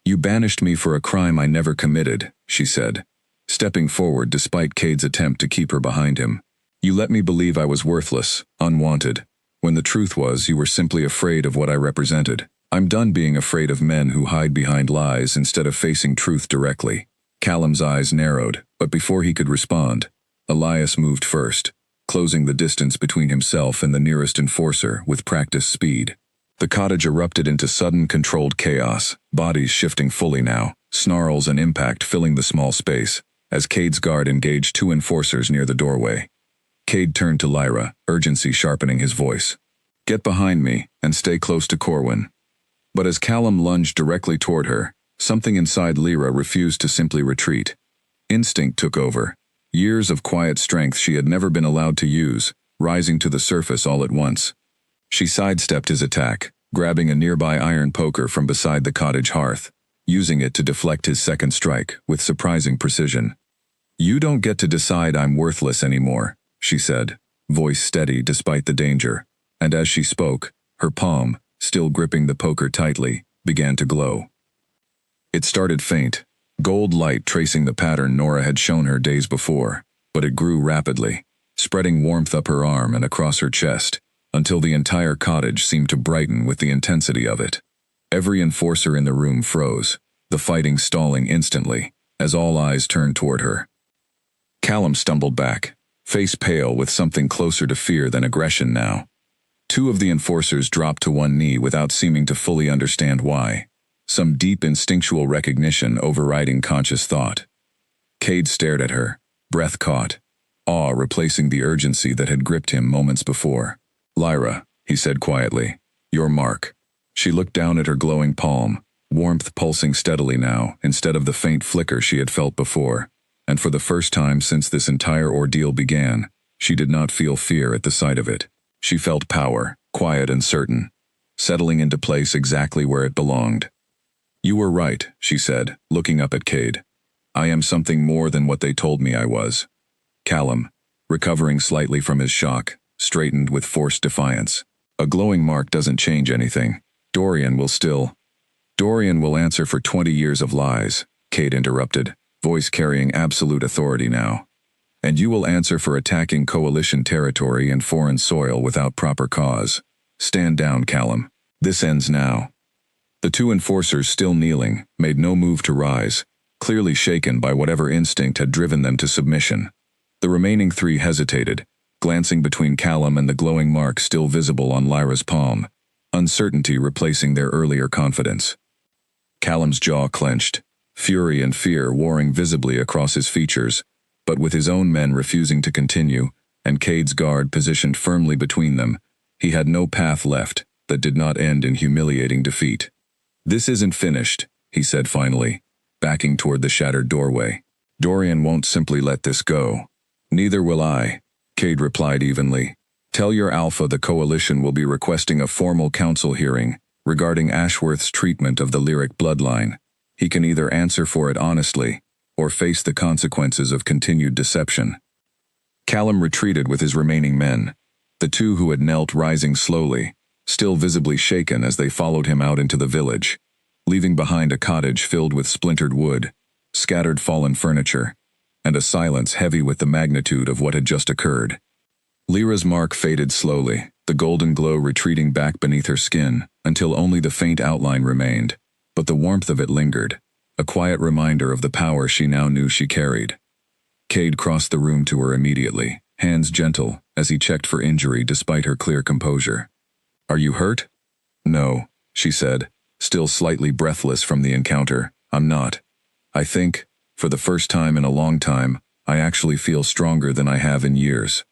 You banished me for a crime I never committed, she said, stepping forward despite Cade's attempt to keep her behind him. You let me believe I was worthless, unwanted, when the truth was you were simply afraid of what I represented. I'm done being afraid of men who hide behind lies instead of facing truth directly. Callum's eyes narrowed, but before he could respond, Elias moved first, closing the distance between himself and the nearest enforcer with practiced speed. The cottage erupted into sudden controlled chaos, bodies shifting fully now, snarls and impact filling the small space, as Cade's guard engaged 2 enforcers near the doorway. Cade turned to Lyra, urgency sharpening his voice. Get behind me, and stay close to Corwin. But as Callum lunged directly toward her, Something inside Lyra refused to simply retreat. Instinct took over. Years of quiet strength she had never been allowed to use, rising to the surface all at once. She sidestepped his attack, grabbing a nearby iron poker from beside the cottage hearth, using it to deflect his second strike with surprising precision. "You don't get to decide I'm worthless anymore," she said, voice steady despite the danger, and as she spoke, her palm, still gripping the poker tightly, began to glow. It started faint, gold light tracing the pattern Nora had shown her days before, but it grew rapidly, spreading warmth up her arm and across her chest, until the entire cottage seemed to brighten with the intensity of it. Every enforcer in the room froze, the fighting stalling instantly, as all eyes turned toward her. Callum stumbled back, face pale with something closer to fear than aggression now. Two of the enforcers dropped to one knee without seeming to fully understand why, some deep instinctual recognition overriding conscious thought. Cade stared at her, breath caught, awe replacing the urgency that had gripped him moments before. "Lyra," he said quietly, "your mark." She looked down at her glowing palm, warmth pulsing steadily now instead of the faint flicker she had felt before, and for the first time since this entire ordeal began, she did not feel fear at the sight of it. She felt power, quiet and certain, settling into place exactly where it belonged. "You were right," she said, looking up at Cade. "I am something more than what they told me I was." Callum, recovering slightly from his shock, straightened with forced defiance. "A glowing mark doesn't change anything. Dorian will answer for 20 years of lies," Cade interrupted, voice carrying absolute authority now. "And you will answer for attacking coalition territory and foreign soil without proper cause. Stand down, Callum. This ends now." The two enforcers, still kneeling, made no move to rise, clearly shaken by whatever instinct had driven them to submission. The remaining three hesitated, glancing between Callum and the glowing mark still visible on Lyra's palm, uncertainty replacing their earlier confidence. Callum's jaw clenched, fury and fear warring visibly across his features, but with his own men refusing to continue, and Cade's guard positioned firmly between them, he had no path left that did not end in humiliating defeat. "This isn't finished," he said finally, backing toward the shattered doorway. "Dorian won't simply let this go." "Neither will I," Cade replied evenly. "Tell your Alpha the Coalition will be requesting a formal council hearing regarding Ashworth's treatment of the Lyric bloodline. He can either answer for it honestly, or face the consequences of continued deception." Callum retreated with his remaining men, the two who had knelt rising slowly, still visibly shaken as they followed him out into the village, leaving behind a cottage filled with splintered wood, scattered fallen furniture, and a silence heavy with the magnitude of what had just occurred. Lyra's mark faded slowly, the golden glow retreating back beneath her skin until only the faint outline remained, but the warmth of it lingered, a quiet reminder of the power she now knew she carried. Cade crossed the room to her immediately, hands gentle as he checked for injury despite her clear composure. "Are you hurt?" "No," she said, still slightly breathless from the encounter. "I'm not. I think, for the first time in a long time, I actually feel stronger than I have in years."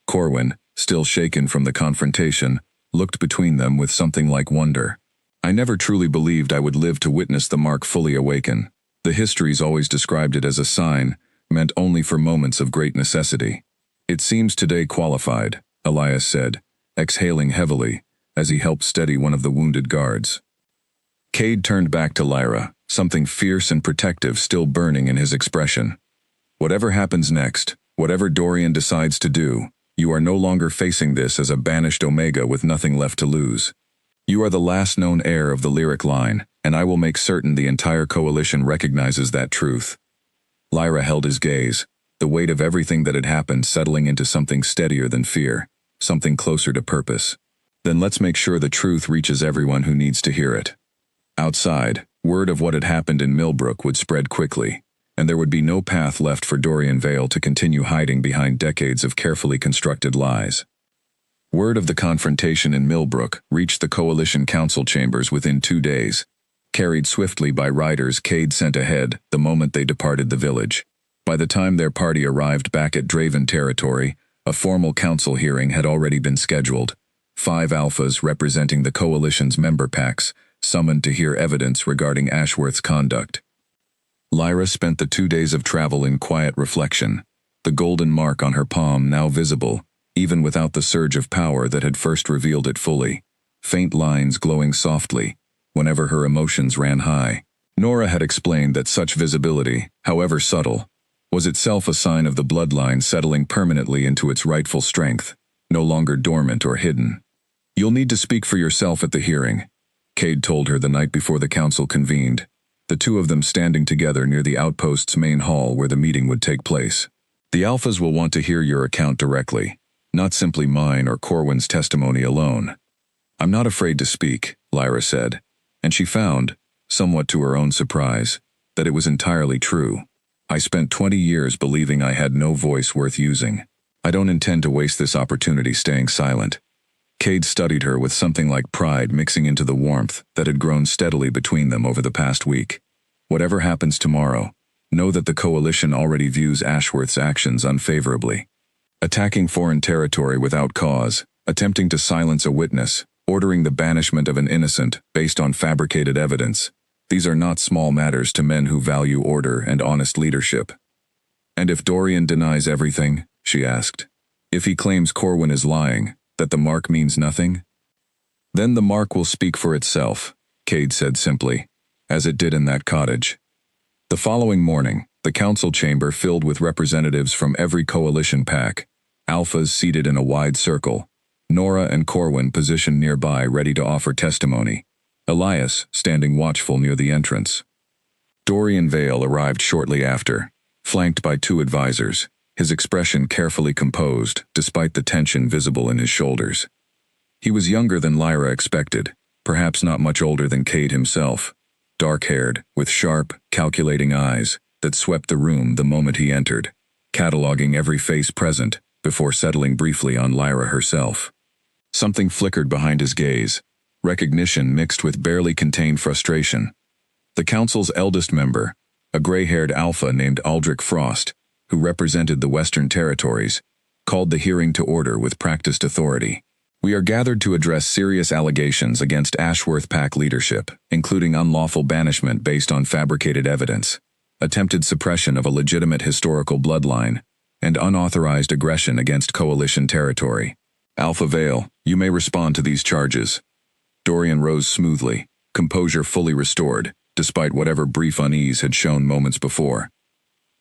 Corwin, still shaken from the confrontation, looked between them with something like wonder. "I never truly believed I would live to witness the mark fully awaken. The histories always described it as a sign, meant only for moments of great necessity. It seems today qualified," Elias said, exhaling heavily, as he helped steady one of the wounded guards. Cade turned back to Lyra, something fierce and protective still burning in his expression. "Whatever happens next, whatever Dorian decides to do, you are no longer facing this as a banished Omega with nothing left to lose. You are the last known heir of the Lyric line, and I will make certain the entire coalition recognizes that truth." Lyra held his gaze, the weight of everything that had happened settling into something steadier than fear, something closer to purpose. "Then let's make sure the truth reaches everyone who needs to hear it." Outside, word of what had happened in Millbrook would spread quickly, and there would be no path left for Dorian Vale to continue hiding behind decades of carefully constructed lies. Word of the confrontation in Millbrook reached the Coalition Council chambers within 2 days, carried swiftly by riders Cade sent ahead the moment they departed the village. By the time their party arrived back at Draven territory, a formal council hearing had already been scheduled. 5 alphas representing the Coalition's member packs summoned to hear evidence regarding Ashworth's conduct. Lyra spent the 2 days of travel in quiet reflection, the golden mark on her palm now visible, even without the surge of power that had first revealed it fully, faint lines glowing softly whenever her emotions ran high. Nora had explained that such visibility, however subtle, was itself a sign of the bloodline settling permanently into its rightful strength, no longer dormant or hidden. "You'll need to speak for yourself at the hearing," Cade told her the night before the council convened, the two of them standing together near the outpost's main hall where the meeting would take place. "The Alphas will want to hear your account directly, not simply mine or Corwin's testimony alone." "I'm not afraid to speak," Lyra said, and she found, somewhat to her own surprise, that it was entirely true. "I spent 20 years believing I had no voice worth using. I don't intend to waste this opportunity staying silent." Cade studied her with something like pride mixing into the warmth that had grown steadily between them over the past week. "Whatever happens tomorrow, know that the Coalition already views Ashworth's actions unfavorably. Attacking foreign territory without cause, attempting to silence a witness, ordering the banishment of an innocent based on fabricated evidence. These are not small matters to men who value order and honest leadership." "And if Dorian denies everything?" she asked. "If he claims Corwin is lying, that the mark means nothing?" "Then the mark will speak for itself," Cade said simply, "as it did in that cottage." The following morning, the council chamber filled with representatives from every coalition pack, Alphas seated in a wide circle, Nora and Corwin positioned nearby ready to offer testimony, Elias standing watchful near the entrance. Dorian Vale arrived shortly after, flanked by 2 advisors, his expression carefully composed despite the tension visible in his shoulders. He was younger than Lyra expected, perhaps not much older than Cade himself, dark-haired, with sharp, calculating eyes that swept the room the moment he entered, cataloging every face present before settling briefly on Lyra herself. Something flickered behind his gaze, recognition mixed with barely contained frustration. The council's eldest member, a gray-haired alpha named Aldrich Frost, who represented the Western Territories, called the hearing to order with practiced authority. "We are gathered to address serious allegations against Ashworth Pack leadership, including unlawful banishment based on fabricated evidence, attempted suppression of a legitimate historical bloodline, and unauthorized aggression against Coalition territory. Alpha Vale, you may respond to these charges." Dorian rose smoothly, composure fully restored, despite whatever brief unease had shown moments before.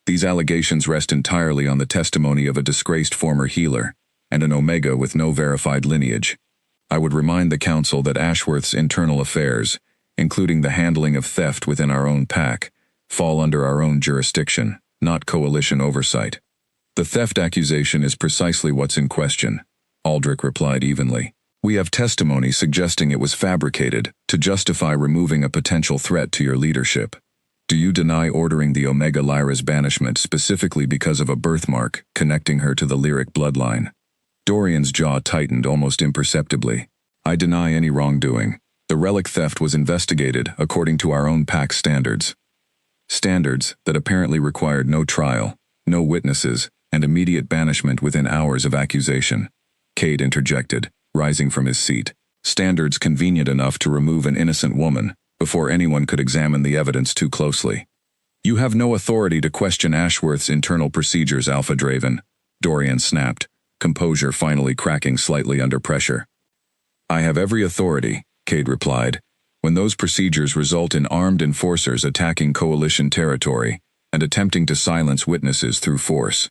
"These allegations rest entirely on the testimony of a disgraced former healer, and an Omega with no verified lineage. I would remind the Council that Ashworth's internal affairs, including the handling of theft within our own pack, fall under our own jurisdiction, not Coalition oversight." "The theft accusation is precisely what's in question," Aldrich replied evenly. "We have testimony suggesting it was fabricated to justify removing a potential threat to your leadership. Do you deny ordering the Omega Lyra's banishment specifically because of a birthmark connecting her to the Lyric bloodline?" Dorian's jaw tightened almost imperceptibly. "I deny any wrongdoing. The relic theft was investigated according to our own pack standards. Standards that apparently required no trial, no witnesses, and immediate banishment within hours of accusation," Cade interjected, rising from his seat. "Standards convenient enough to remove an innocent woman before anyone could examine the evidence too closely." "You have no authority to question Ashworth's internal procedures, Alpha Draven," Dorian snapped, composure finally cracking slightly under pressure. "I have every authority," Cade replied, "when those procedures result in armed enforcers attacking Coalition territory and attempting to silence witnesses through force.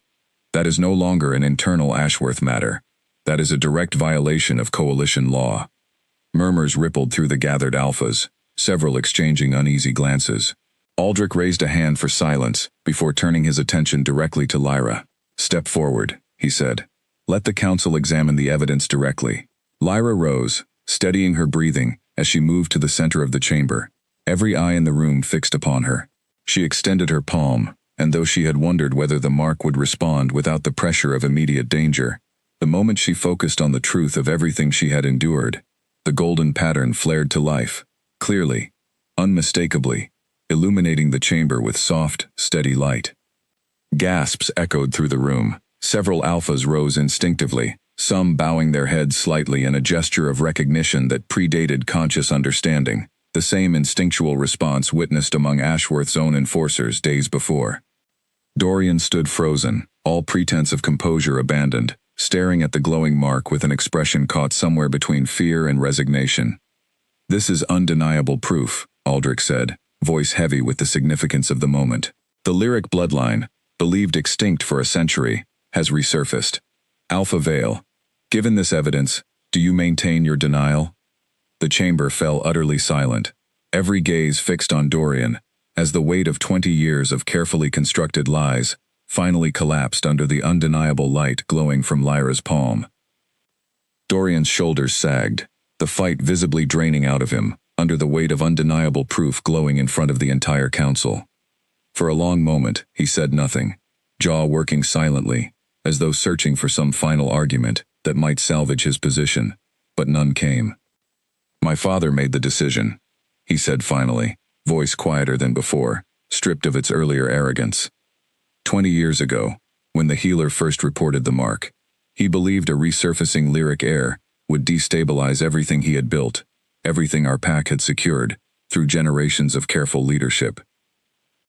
That is no longer an internal Ashworth matter. That is a direct violation of Coalition law." Murmurs rippled through the gathered alphas, several exchanging uneasy glances. Aldrich raised a hand for silence before turning his attention directly to Lyra. "Step forward," he said. "Let the council examine the evidence directly." Lyra rose, steadying her breathing as she moved to the center of the chamber, every eye in the room fixed upon her. She extended her palm, and though she had wondered whether the mark would respond without the pressure of immediate danger, the moment she focused on the truth of everything she had endured, the golden pattern flared to life, clearly, unmistakably, illuminating the chamber with soft, steady light. Gasps echoed through the room. Several alphas rose instinctively, some bowing their heads slightly in a gesture of recognition that predated conscious understanding, the same instinctual response witnessed among Ashworth's own enforcers days before. Dorian stood frozen, all pretense of composure abandoned, staring at the glowing mark with an expression caught somewhere between fear and resignation. "This is undeniable proof," Aldrich said, voice heavy with the significance of the moment. "The lyric bloodline, believed extinct for a century, has resurfaced. Alpha Vale, given this evidence, do you maintain your denial?" The chamber fell utterly silent, every gaze fixed on Dorian, as the weight of 20 years of carefully constructed lies finally collapsed under the undeniable light glowing from Lyra's palm. Dorian's shoulders sagged, the fight visibly draining out of him, under the weight of undeniable proof glowing in front of the entire council. For a long moment, he said nothing, jaw working silently, as though searching for some final argument that might salvage his position, but none came. "My father made the decision," he said finally, voice quieter than before, stripped of its earlier arrogance. 20 years ago, when the healer first reported the mark, he believed a resurfacing lyric heir would destabilize everything he had built, everything our pack had secured, through generations of careful leadership.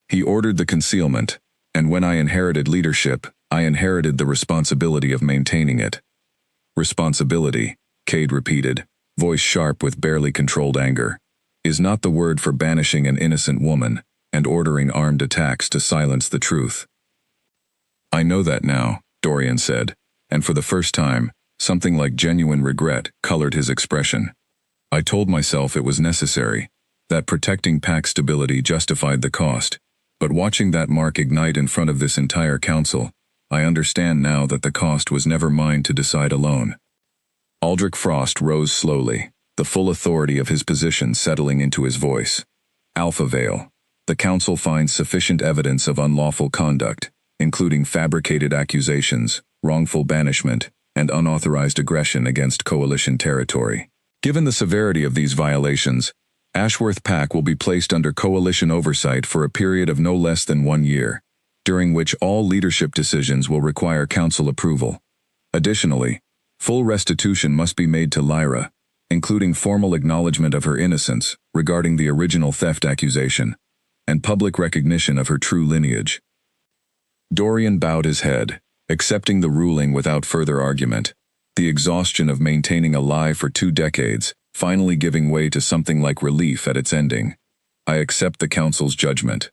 He ordered the concealment, and when I inherited leadership, I inherited the responsibility of maintaining it. "Responsibility," Cade repeated, voice sharp with barely controlled anger, "is not the word for banishing an innocent woman and ordering armed attacks to silence the truth." "I know that now," Dorian said, and for the first time, something like genuine regret colored his expression. "I told myself it was necessary, that protecting pack stability justified the cost, but watching that mark ignite in front of this entire council, I understand now that the cost was never mine to decide alone." Aldrich Frost rose slowly, the full authority of his position settling into his voice. "Alpha Vale, the council finds sufficient evidence of unlawful conduct, including fabricated accusations, wrongful banishment, and unauthorized aggression against coalition territory. Given the severity of these violations, Ashworth Pack will be placed under coalition oversight for a period of no less than 1 year, during which all leadership decisions will require council approval. Additionally, full restitution must be made to Lyra, including formal acknowledgement of her innocence regarding the original theft accusation, and public recognition of her true lineage." Dorian bowed his head, accepting the ruling without further argument, the exhaustion of maintaining a lie for 2 decades, finally giving way to something like relief at its ending. "I accept the council's judgment."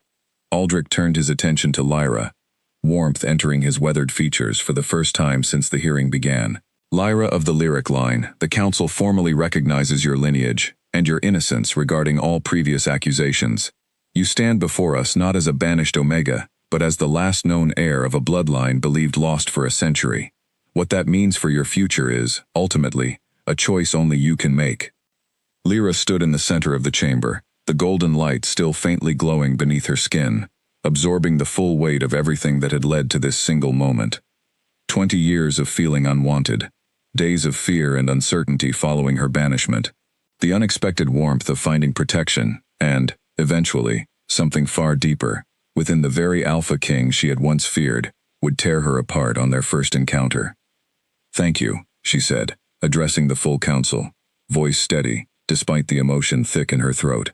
Aldrich turned his attention to Lyra, warmth entering his weathered features for the first time since the hearing began. "Lyra of the lyric line, the council formally recognizes your lineage and your innocence regarding all previous accusations. You stand before us not as a banished Omega, but as the last known heir of a bloodline believed lost for a century. What that means for your future is, ultimately, a choice only you can make." Lyra stood in the center of the chamber, the golden light still faintly glowing beneath her skin, absorbing the full weight of everything that had led to this single moment. 20 years of feeling unwanted, days of fear and uncertainty following her banishment, the unexpected warmth of finding protection, and, eventually, something far deeper, within the very Alpha King she had once feared, would tear her apart on their first encounter. "Thank you," she said, addressing the full council, voice steady, despite the emotion thick in her throat,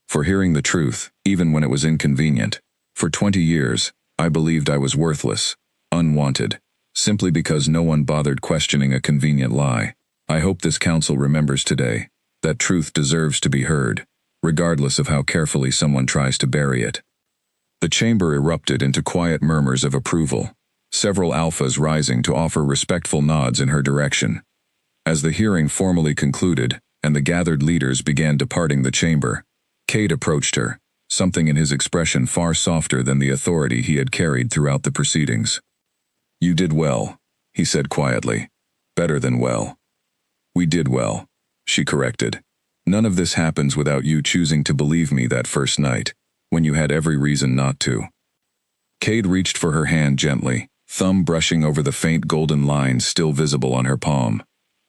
"for hearing the truth, even when it was inconvenient. For 20 years, I believed I was worthless, unwanted, simply because no one bothered questioning a convenient lie. I hope this council remembers today that truth deserves to be heard, regardless of how carefully someone tries to bury it." The chamber erupted into quiet murmurs of approval, several alphas rising to offer respectful nods in her direction. As the hearing formally concluded and the gathered leaders began departing the chamber, Cade approached her, something in his expression far softer than the authority he had carried throughout the proceedings. "You did well," he said quietly. "Better than well." "We did well," she corrected. "None of this happens without you choosing to believe me that first night, when you had every reason not to." Cade reached for her hand gently, thumb brushing over the faint golden lines still visible on her palm.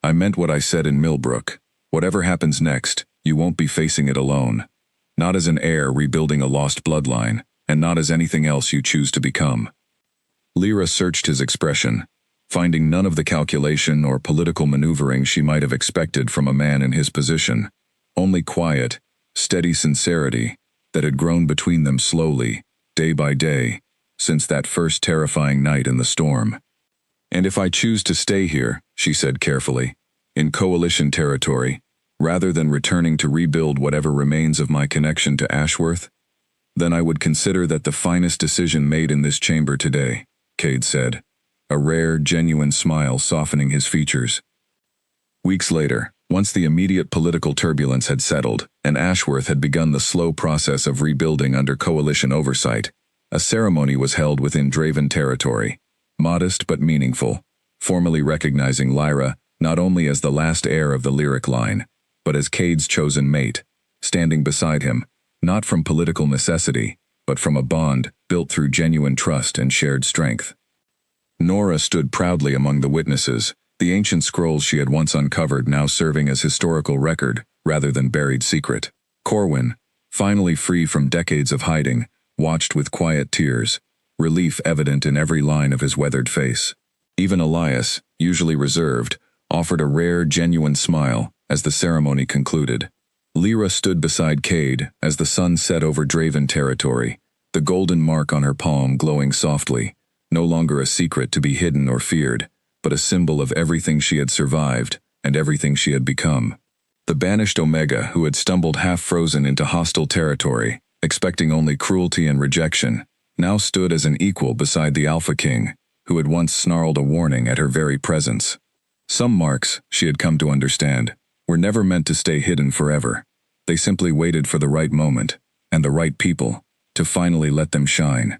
"I meant what I said in Millbrook. Whatever happens next, you won't be facing it alone. Not as an heir rebuilding a lost bloodline, and not as anything else you choose to become." Lyra searched his expression, finding none of the calculation or political maneuvering she might have expected from a man in his position, only quiet, steady sincerity that had grown between them slowly, day by day, since that first terrifying night in the storm. "And if I choose to stay here," she said carefully, "in coalition territory, rather than returning to rebuild whatever remains of my connection to Ashworth, then I would consider that the finest decision made in this chamber today," Cade said, a rare, genuine smile softening his features. Weeks later, once the immediate political turbulence had settled, and Ashworth had begun the slow process of rebuilding under coalition oversight, a ceremony was held within Draven territory, modest but meaningful, formally recognizing Lyra not only as the last heir of the lyric line, but as Cade's chosen mate, standing beside him, not from political necessity, but from a bond built through genuine trust and shared strength. Nora stood proudly among the witnesses, the ancient scrolls she had once uncovered now serving as historical record rather than buried secret. Corwin, finally free from decades of hiding, watched with quiet tears, relief evident in every line of his weathered face. Even Elias, usually reserved, offered a rare, genuine smile as the ceremony concluded. Lyra stood beside Cade as the sun set over Draven territory, the golden mark on her palm glowing softly, no longer a secret to be hidden or feared, but a symbol of everything she had survived and everything she had become. The banished Omega, who had stumbled half-frozen into hostile territory, expecting only cruelty and rejection, now stood as an equal beside the Alpha King, who had once snarled a warning at her very presence. Some marks, she had come to understand, were never meant to stay hidden forever. They simply waited for the right moment, and the right people, to finally let them shine.